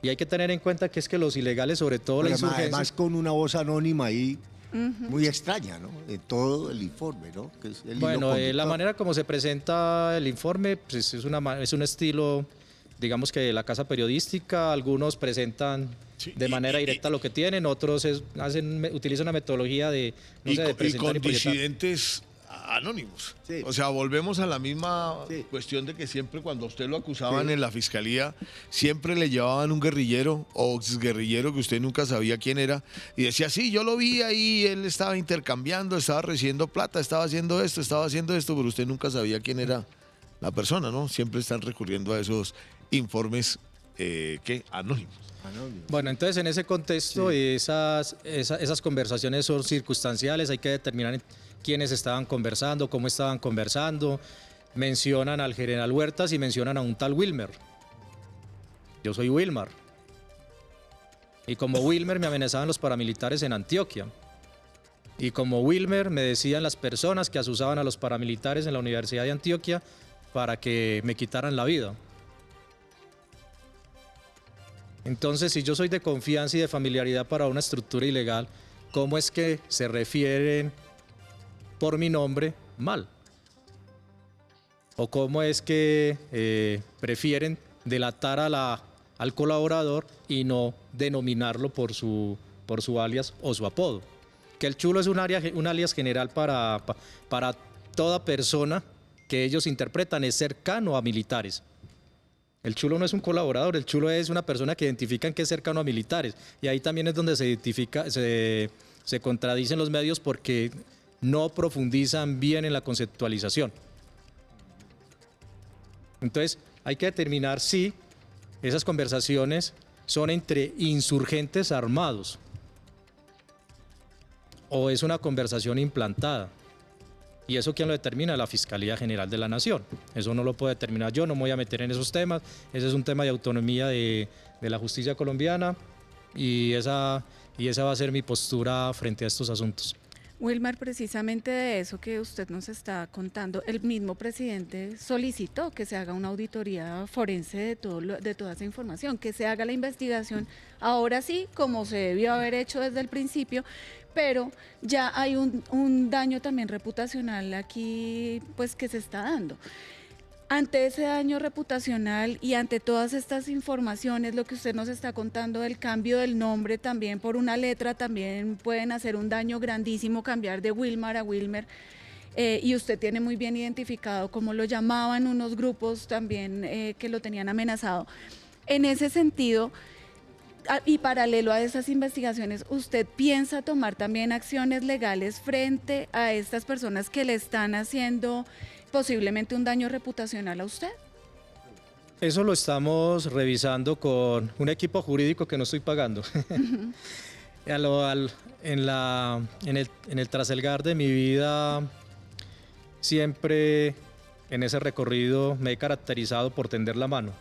Y hay que tener en cuenta que es que los ilegales, sobre todo la insurgencia... Además con una voz anónima ahí muy extraña, ¿no? En todo el informe, ¿no? Que es el bueno, la manera como se presenta el informe pues, es un estilo, digamos que de la casa periodística. Algunos presentan de manera directa lo que tienen, otros utilizan una metodología de presentar y con disidentes anónimos. Sí. O sea, volvemos a la misma cuestión de que siempre cuando a usted lo acusaban en la fiscalía, siempre le llevaban un guerrillero o exguerrillero que usted nunca sabía quién era y decía, sí, yo lo vi ahí, él estaba intercambiando, estaba recibiendo plata, estaba haciendo esto, pero usted nunca sabía quién era la persona, ¿no? Siempre están recurriendo a esos informes anónimos. Bueno, entonces en ese contexto esas conversaciones son circunstanciales, hay que determinar quiénes estaban conversando, cómo estaban conversando. Mencionan al general Huertas y mencionan a un tal Wilmer. Yo soy Wilmar. Y como Wilmer me amenazaban los paramilitares en Antioquia. Y como Wilmer me decían las personas que asusaban a los paramilitares en la Universidad de Antioquia para que me quitaran la vida. Entonces, si yo soy de confianza y de familiaridad para una estructura ilegal, ¿cómo es que se refieren por mi nombre mal? ¿O cómo es que prefieren delatar al colaborador y no denominarlo por su alias o su apodo? Que el chulo es un alias general para toda persona que ellos interpretan es cercano a militares. El chulo no es un colaborador, el chulo es una persona que identifican que es cercano a militares. Y ahí también es donde se contradicen los medios porque no profundizan bien en la conceptualización. Entonces, hay que determinar si Esas conversaciones son entre insurgentes armados o es una conversación implantada. ¿Y eso quién lo determina? La Fiscalía General de la Nación. Eso no lo puedo determinar yo, no me voy a meter en esos temas. Ese es un tema de autonomía de la justicia colombiana y esa va a ser mi postura frente a estos asuntos. Wilmar, precisamente de eso que usted nos está contando, el mismo presidente solicitó que se haga una auditoría forense de toda esa información, que se haga la investigación, ahora sí, como se debió haber hecho desde el principio, pero ya hay un daño también reputacional aquí, pues que se está dando. Ante ese daño reputacional y ante todas estas informaciones, lo que usted nos está contando del cambio del nombre también por una letra, también pueden hacer un daño grandísimo, cambiar de Wilmar a Wilmer. Y usted tiene muy bien identificado cómo lo llamaban unos grupos también que lo tenían amenazado. En ese sentido, y paralelo a esas investigaciones, ¿usted piensa tomar también acciones legales frente a estas personas que le están haciendo posiblemente un daño reputacional a usted? Eso lo estamos revisando con un equipo jurídico que no estoy pagando. En el traselgar de mi vida, siempre en ese recorrido me he caracterizado por tender la mano,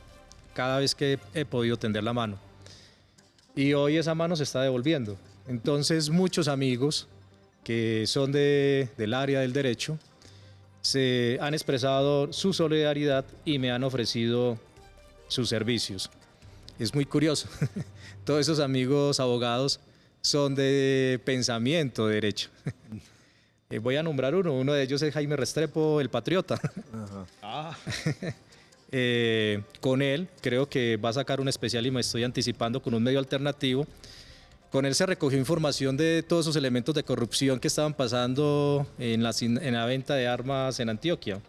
cada vez que he podido tender la mano. Y hoy esa mano se está devolviendo. Entonces muchos amigos que son del área del derecho se han expresado su solidaridad y me han ofrecido sus servicios. Es muy curioso. Todos esos amigos abogados son de pensamiento de derecho. Voy a nombrar uno de ellos es Jaime Restrepo, el patriota. Con él creo que va a sacar un especial y me estoy anticipando con un medio alternativo. Con él se recogió información de todos esos elementos de corrupción que estaban pasando en la venta de armas en Antioquia.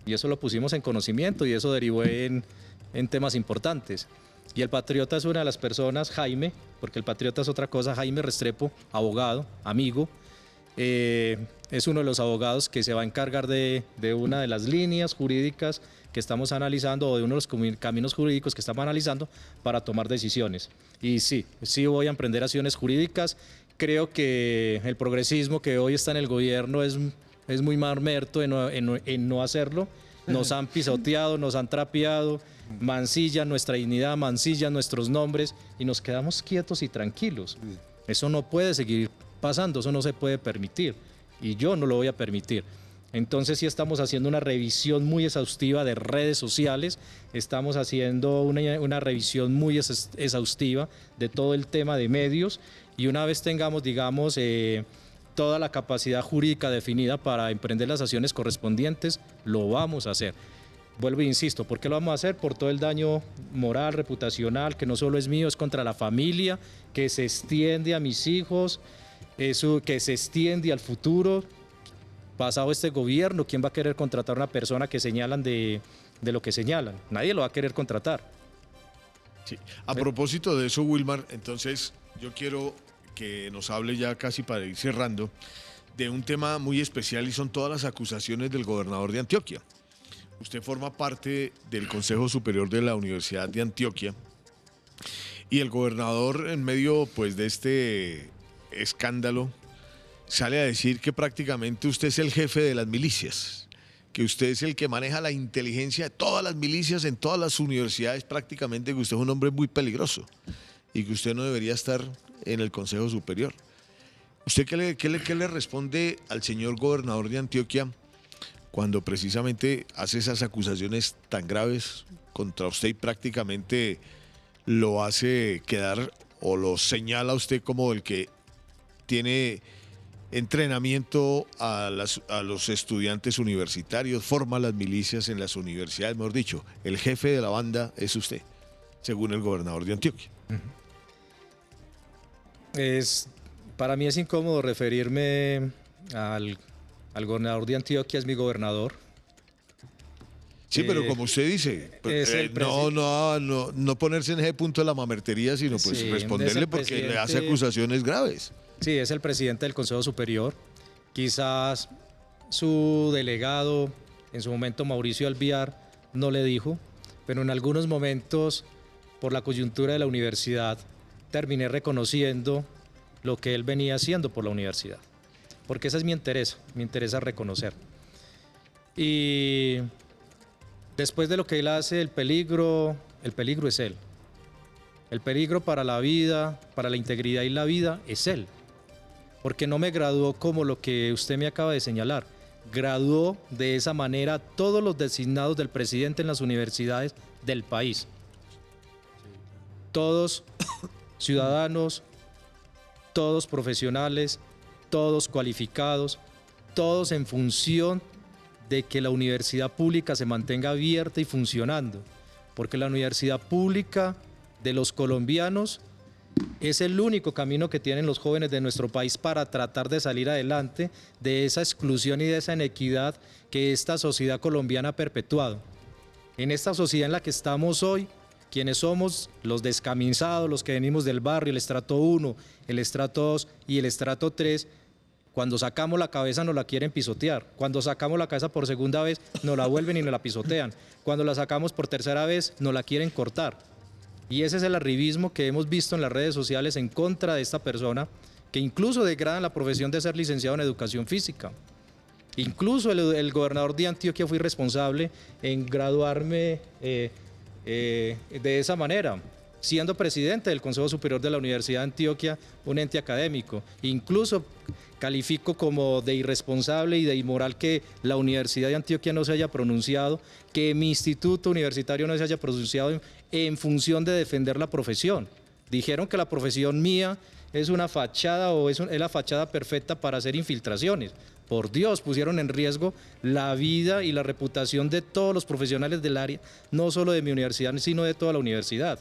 Y eso lo pusimos en conocimiento y eso derivó en temas importantes. Y el patriota es una de las personas, Jaime, porque el patriota es otra cosa, Jaime Restrepo, abogado, amigo, es uno de los abogados que se va a encargar de una de las líneas jurídicas que estamos analizando o de uno de los caminos jurídicos que estamos analizando para tomar decisiones. Y sí voy a emprender acciones jurídicas. Creo que el progresismo que hoy está en el gobierno es muy marmerto en no hacerlo. Nos han pisoteado, nos han trapeado, mancillan nuestra dignidad, mancillan nuestros nombres y nos quedamos quietos y tranquilos. Eso no puede seguir pasando, eso no se puede permitir y yo no lo voy a permitir. Entonces sí estamos haciendo una revisión muy exhaustiva de redes sociales, estamos haciendo una revisión muy exhaustiva de todo el tema de medios y una vez tengamos, digamos, toda la capacidad jurídica definida para emprender las acciones correspondientes, lo vamos a hacer. Vuelvo e insisto, ¿por qué lo vamos a hacer? Por todo el daño moral, reputacional, que no solo es mío, es contra la familia, que se extiende a mis hijos, eso, que se extiende al futuro. Pasado este gobierno, ¿quién va a querer contratar a una persona que señalan de lo que señalan? Nadie lo va a querer contratar. Sí. A propósito de eso, Wilmar, entonces yo quiero que nos hable ya casi para ir cerrando de un tema muy especial y son todas las acusaciones del gobernador de Antioquia. Usted forma parte del Consejo Superior de la Universidad de Antioquia y el gobernador en medio pues de este escándalo sale a decir que prácticamente usted es el jefe de las milicias, que usted es el que maneja la inteligencia de todas las milicias en todas las universidades prácticamente, que usted es un hombre muy peligroso y que usted no debería estar en el Consejo Superior. ¿Usted qué le responde al señor gobernador de Antioquia cuando precisamente hace esas acusaciones tan graves contra usted y prácticamente lo hace quedar o lo señala a usted como el que tiene entrenamiento a los estudiantes universitarios, forma las milicias en las universidades, mejor dicho, el jefe de la banda es usted, según el gobernador de Antioquia? Para mí es incómodo referirme al gobernador de Antioquia, es mi gobernador. Sí, pero como usted dice, no ponerse en ese punto de la mamertería, sino pues sí, responderle porque le hace acusaciones graves. Sí, es el presidente del Consejo Superior. Quizás su delegado, en su momento Mauricio Alviar, no le dijo, pero en algunos momentos, por la coyuntura de la universidad, terminé reconociendo lo que él venía haciendo por la universidad, porque ese es mi interés reconocer. Y después de lo que él hace, el peligro es él. El peligro para la vida, para la integridad y la vida es él, porque no me graduó como lo que usted me acaba de señalar. Graduó de esa manera todos los designados del presidente en las universidades del país. Todos ciudadanos, todos profesionales, todos cualificados, todos en función de que la universidad pública se mantenga abierta y funcionando, porque la universidad pública de los colombianos es el único camino que tienen los jóvenes de nuestro país para tratar de salir adelante de esa exclusión y de esa inequidad que esta sociedad colombiana ha perpetuado. En esta sociedad en la que estamos hoy, quienes somos los descamisados, los que venimos del barrio, el estrato 1, el estrato 2 y el estrato 3, cuando sacamos la cabeza nos la quieren pisotear, cuando sacamos la cabeza por segunda vez nos la vuelven y nos la pisotean, cuando la sacamos por tercera vez nos la quieren cortar. Y ese es el arribismo que hemos visto en las redes sociales en contra de esta persona, que incluso degradan la profesión de ser licenciado en educación física. Incluso el gobernador de Antioquia fue responsable en graduarme de esa manera, siendo presidente del Consejo Superior de la Universidad de Antioquia, un ente académico. Incluso califico como de irresponsable y de inmoral que la Universidad de Antioquia no se haya pronunciado, que mi instituto universitario no se haya pronunciado en función de defender la profesión. Dijeron que la profesión mía es una fachada o es la fachada perfecta para hacer infiltraciones. Por Dios, pusieron en riesgo la vida y la reputación de todos los profesionales del área, no solo de mi universidad, sino de toda la universidad.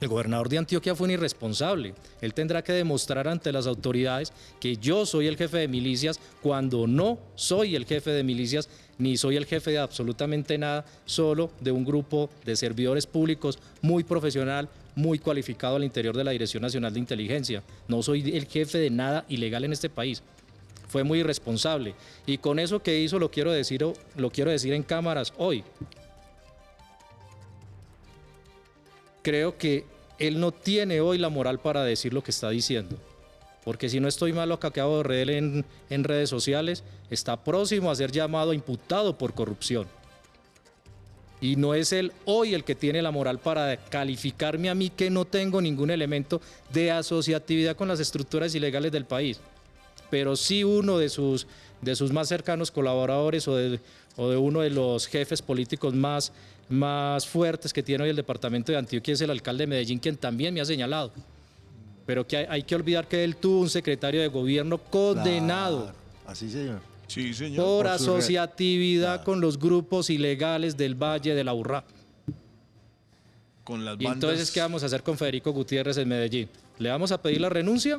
El gobernador de Antioquia fue un irresponsable. Él tendrá que demostrar ante las autoridades que yo soy el jefe de milicias cuando no soy el jefe de milicias, ni soy el jefe de absolutamente nada, solo de un grupo de servidores públicos muy profesional, muy cualificado al interior de la Dirección Nacional de Inteligencia. No soy el jefe de nada ilegal en este país. Fue muy irresponsable. Y con eso que hizo lo quiero decir en cámaras hoy. Creo que él no tiene hoy la moral para decir lo que está diciendo, porque si no estoy mal, lo que acabo de leer en redes sociales, está próximo a ser llamado imputado por corrupción. Y no es él hoy el que tiene la moral para calificarme a mí, que no tengo ningún elemento de asociatividad con las estructuras ilegales del país, pero sí uno de sus más cercanos colaboradores o de uno de los jefes políticos más fuertes que tiene hoy el departamento de Antioquia es el alcalde de Medellín, quien también me ha señalado. Pero que hay que olvidar que él tuvo un secretario de gobierno condenado. Claro. Así, señor. Sí, señor. Por asociatividad con los grupos ilegales del Valle de la Urrá. Con las Y bandas... entonces, ¿qué vamos a hacer con Federico Gutiérrez en Medellín? ¿Le vamos a pedir la renuncia?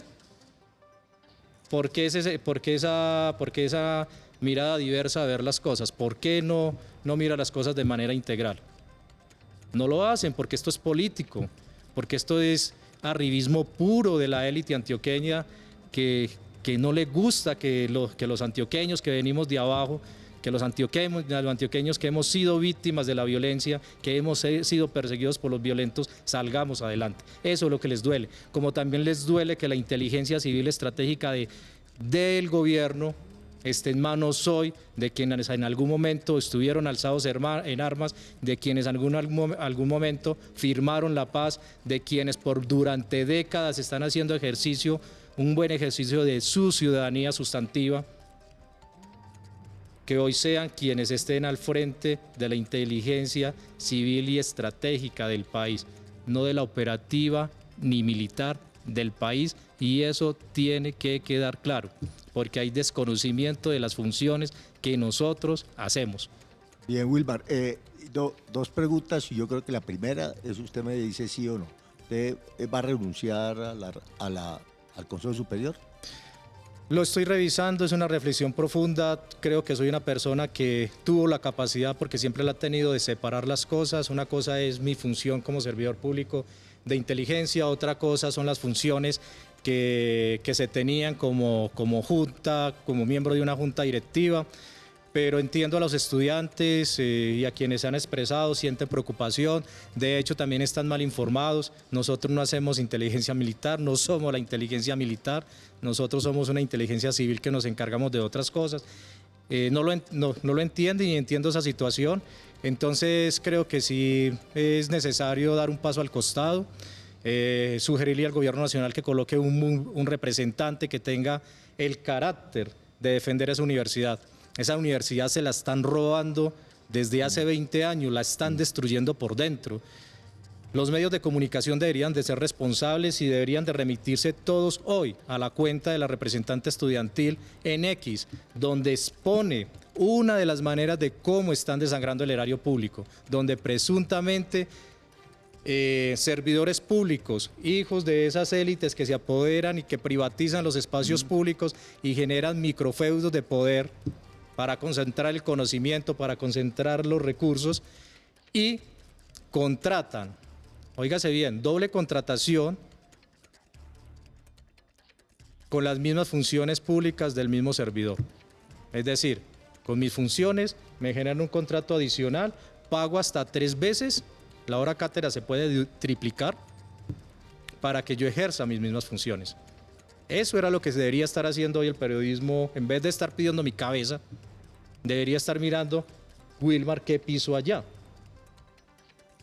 ¿Por qué esa mirada diversa de ver las cosas? ¿Por qué no mira las cosas de manera integral? No lo hacen porque esto es político, porque esto es arribismo puro de la élite antioqueña que no le gusta que los antioqueños que venimos de abajo, que los antioqueños que hemos sido víctimas de la violencia, que hemos sido perseguidos por los violentos, salgamos adelante. Eso es lo que les duele. Como también les duele que la inteligencia civil estratégica del gobierno esté en manos hoy de quienes en algún momento estuvieron alzados en armas, de quienes en algún momento firmaron la paz, de quienes durante décadas están haciendo un buen ejercicio de su ciudadanía sustantiva, que hoy sean quienes estén al frente de la inteligencia civil y estratégica del país, no de la operativa ni militar del país, y eso tiene que quedar claro, porque hay desconocimiento de las funciones que nosotros hacemos. Bien, Wilmar, dos preguntas, y yo creo que la primera es usted me dice sí o no. ¿Usted va a renunciar al Consejo Superior? Lo estoy revisando, es una reflexión profunda. Creo que soy una persona que tuvo la capacidad, porque siempre la he tenido, de separar las cosas. Una cosa es mi función como servidor público de inteligencia, otra cosa son las funciones que se tenían como junta, como miembro de una junta directiva. pero entiendo a los estudiantes y a quienes se han expresado, sienten preocupación, de hecho también están mal informados. Nosotros no hacemos inteligencia militar, no somos la inteligencia militar, nosotros somos una inteligencia civil que nos encargamos de otras cosas. No lo entienden y entiendo esa situación, entonces creo que sí es necesario dar un paso al costado, sugerirle al gobierno nacional que coloque un representante que tenga el carácter de defender esa universidad. Esa universidad se la están robando desde hace 20 años, la están destruyendo por dentro. Los medios de comunicación deberían de ser responsables y deberían de remitirse todos hoy a la cuenta de la representante estudiantil en X, donde expone una de las maneras de cómo están desangrando el erario público, donde presuntamente servidores públicos, hijos de esas élites que se apoderan y que privatizan los espacios públicos y generan microfeudos de poder para concentrar el conocimiento, para concentrar los recursos y contratan, óigase bien, doble contratación con las mismas funciones públicas del mismo servidor. Es decir, con mis funciones me generan un contrato adicional, pago hasta 3 veces, la hora cátedra se puede triplicar para que yo ejerza mis mismas funciones. Eso era lo que se debería estar haciendo hoy el periodismo, en vez de estar pidiendo mi cabeza, debería estar mirando, Wilmar, ¿qué piso allá?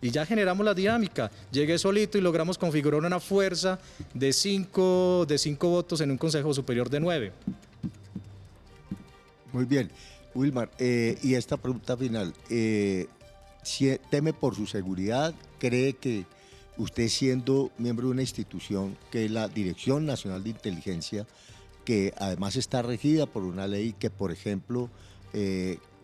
Y ya generamos la dinámica. Llegué solito y logramos configurar una fuerza de 5 votos en un Consejo Superior de 9. Muy bien. Wilmar, y esta pregunta final. ¿Teme por su seguridad? ¿Cree que usted, siendo miembro de una institución que es la Dirección Nacional de Inteligencia, que además está regida por una ley que, por ejemplo,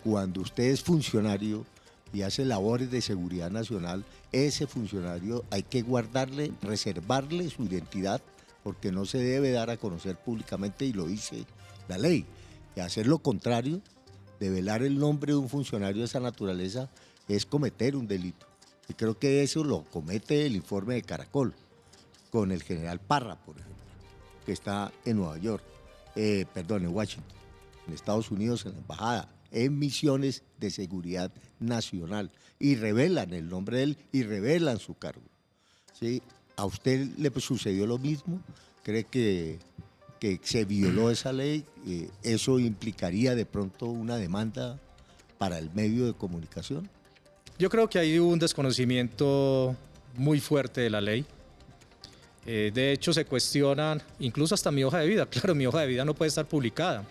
cuando usted es funcionario y hace labores de seguridad nacional, ese funcionario hay que guardarle, reservarle su identidad, porque no se debe dar a conocer públicamente, y lo dice la ley? Y hacer lo contrario, develar el nombre de un funcionario de esa naturaleza, es cometer un delito. Y creo que eso lo comete el informe de Caracol, con el general Parra, por ejemplo, que está en Nueva York, en Washington, en Estados Unidos, en la embajada, en misiones de seguridad nacional, y revelan el nombre de él y revelan su cargo. ¿Sí? ¿A usted le sucedió lo mismo? ¿Cree que se violó esa ley? ¿Eso implicaría de pronto una demanda para el medio de comunicación? Yo creo que hay un desconocimiento muy fuerte de la ley. De hecho, se cuestionan incluso hasta mi hoja de vida. Claro, mi hoja de vida no puede estar publicada,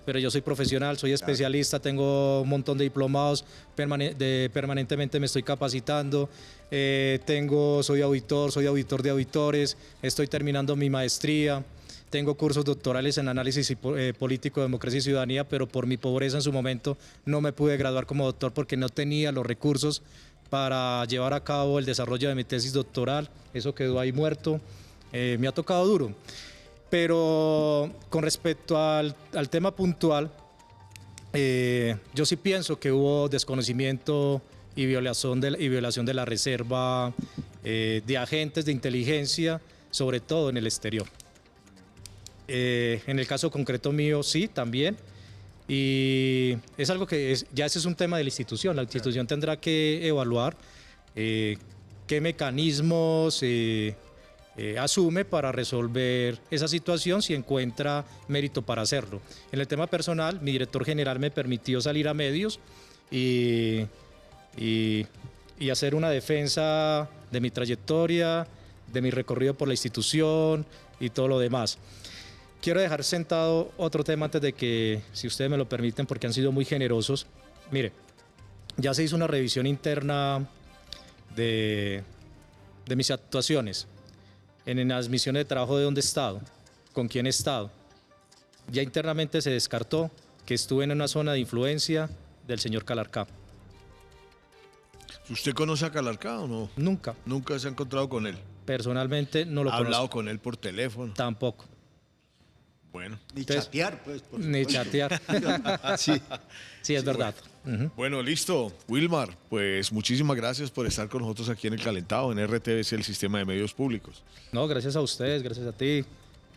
pero yo soy profesional, soy especialista, tengo un montón de diplomados, permanentemente me estoy capacitando, soy auditor de auditores, estoy terminando mi maestría, tengo cursos doctorales en análisis político, democracia y ciudadanía, pero por mi pobreza en su momento no me pude graduar como doctor porque no tenía los recursos para llevar a cabo el desarrollo de mi tesis doctoral. Eso quedó ahí muerto. Me ha tocado duro. Pero con respecto al tema puntual, yo sí pienso que hubo desconocimiento y violación de la reserva de agentes de inteligencia, sobre todo en el exterior. En el caso concreto mío, sí, también. Y es algo que ya ese es un tema de la institución. La institución tendrá que evaluar qué mecanismos asume para resolver esa situación, si encuentra mérito para hacerlo. En el tema personal, mi director general me permitió salir a medios y hacer una defensa de mi trayectoria, de mi recorrido por la institución y todo lo demás. Quiero dejar sentado otro tema antes de que, si ustedes me lo permiten, porque han sido muy generosos. Mire, ya se hizo una revisión interna de mis actuaciones en las misiones de trabajo de dónde he estado, con quién he estado. Ya internamente se descartó que estuve en una zona de influencia del señor Calarcá. ¿Usted conoce a Calarcá o no? Nunca. ¿Nunca se ha encontrado con él? Personalmente no lo conozco. ¿Ha hablado con él por teléfono? Tampoco. Bueno. Ni chatear, pues. Ni chatear. Sí, es verdad. Bueno, listo. Wilmar, pues muchísimas gracias por estar con nosotros aquí en El Calentado, en RTBC, el Sistema de Medios Públicos. No, gracias a ustedes, gracias a ti,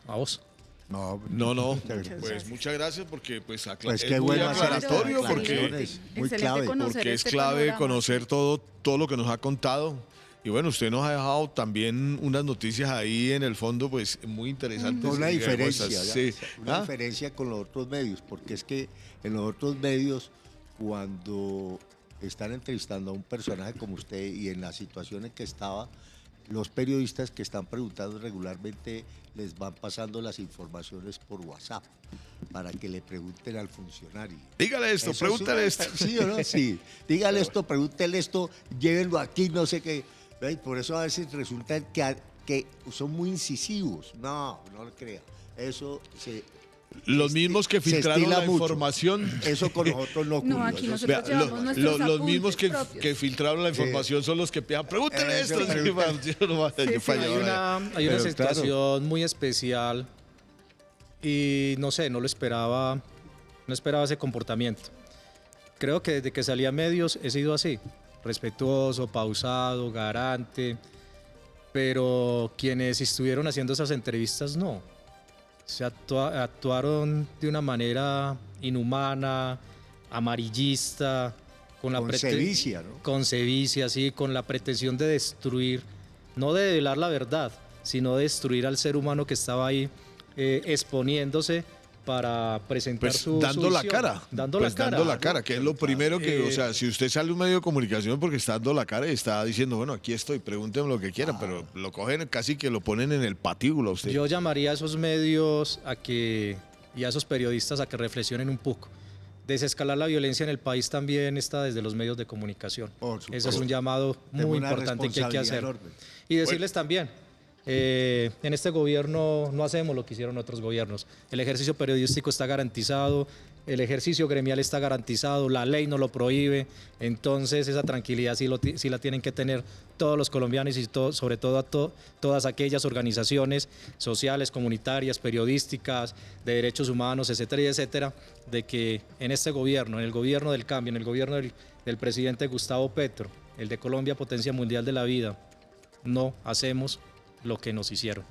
a vos. No, No, muchas gracias. pues muchas gracias porque pues, Pues es qué muy buenas aclaratorio aclaraciones, porque, muy Excelente clave. conocer porque es este clave panorama. conocer todo lo que nos ha contado. Y bueno, usted nos ha dejado también unas noticias ahí en el fondo, pues muy interesantes. Con una y diferencia, hermosas. ¿ya? Sí. Una ¿Ah? diferencia con los otros medios, porque es que en los otros medios, cuando están entrevistando a un personaje como usted y en la situación en que estaba, los periodistas que están preguntando regularmente les van pasando las informaciones por WhatsApp para que le pregunten al funcionario. Dígale esto, Eso pregúntale es esto. ¿Sí o no? Sí. Dígale esto, pregúntele esto, llévenlo aquí, no sé qué. ¿Ve? Por eso a veces resulta que son muy incisivos. No lo crea. Eso Los mismos que se filtraron estila la mucho. información. Eso con nosotros no ocurrió. No, aquí Eso nosotros Vea, llevamos nuestros los mismos apuntes propios. que filtraron la información son los que pidan, pregúntele Eso, esto. pregúntale. Yo no voy a- yo Sí, fallo Hay ahora. una Pero situación muy especial y no sé, no esperaba ese comportamiento. Creo que desde que salí a medios he sido así, respetuoso, pausado, garante, pero quienes estuvieron haciendo esas entrevistas no. Se actuaron de una manera inhumana, amarillista, con Con sevicia, ¿no? con sevicia, sí, con la pretensión de destruir, no de develar la verdad, sino de destruir al ser humano que estaba ahí exponiéndose para presentar Pues su dando la visión. cara. Dando Pues la cara. dando la cara, que es lo primero que, o Eh, sea, si usted sale a un medio de comunicación porque está dando la cara y está diciendo, bueno, aquí estoy, pregúntenme lo que quieran, pero lo cogen casi que lo ponen en el patíbulo a usted. Yo llamaría a esos medios y a esos periodistas a que reflexionen un poco. Desescalar la violencia en el país también está desde los medios de comunicación. Por supuesto. Ese es un llamado Tengo muy una importante que hay que hacer. responsabilidad enorme. Y decirles también, en este gobierno no hacemos lo que hicieron otros gobiernos. El ejercicio periodístico está garantizado, el ejercicio gremial está garantizado, la ley no lo prohíbe, entonces esa tranquilidad sí la tienen que tener todos los colombianos y sobre todo todas aquellas organizaciones sociales, comunitarias, periodísticas, de derechos humanos, etcétera, y etcétera, de que en este gobierno, en el gobierno del cambio, en el gobierno del presidente Gustavo Petro, el de Colombia, potencia mundial de la vida, no hacemos lo que nos hicieron.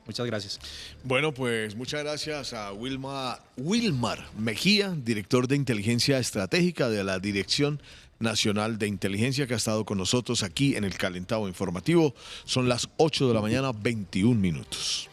Muchas gracias. Bueno, pues muchas gracias a Wilmar Mejía, director de Inteligencia Estratégica de la Dirección Nacional de Inteligencia, que ha estado con nosotros aquí en el Calentado Informativo. Son las 8 de la mañana, 21 minutos.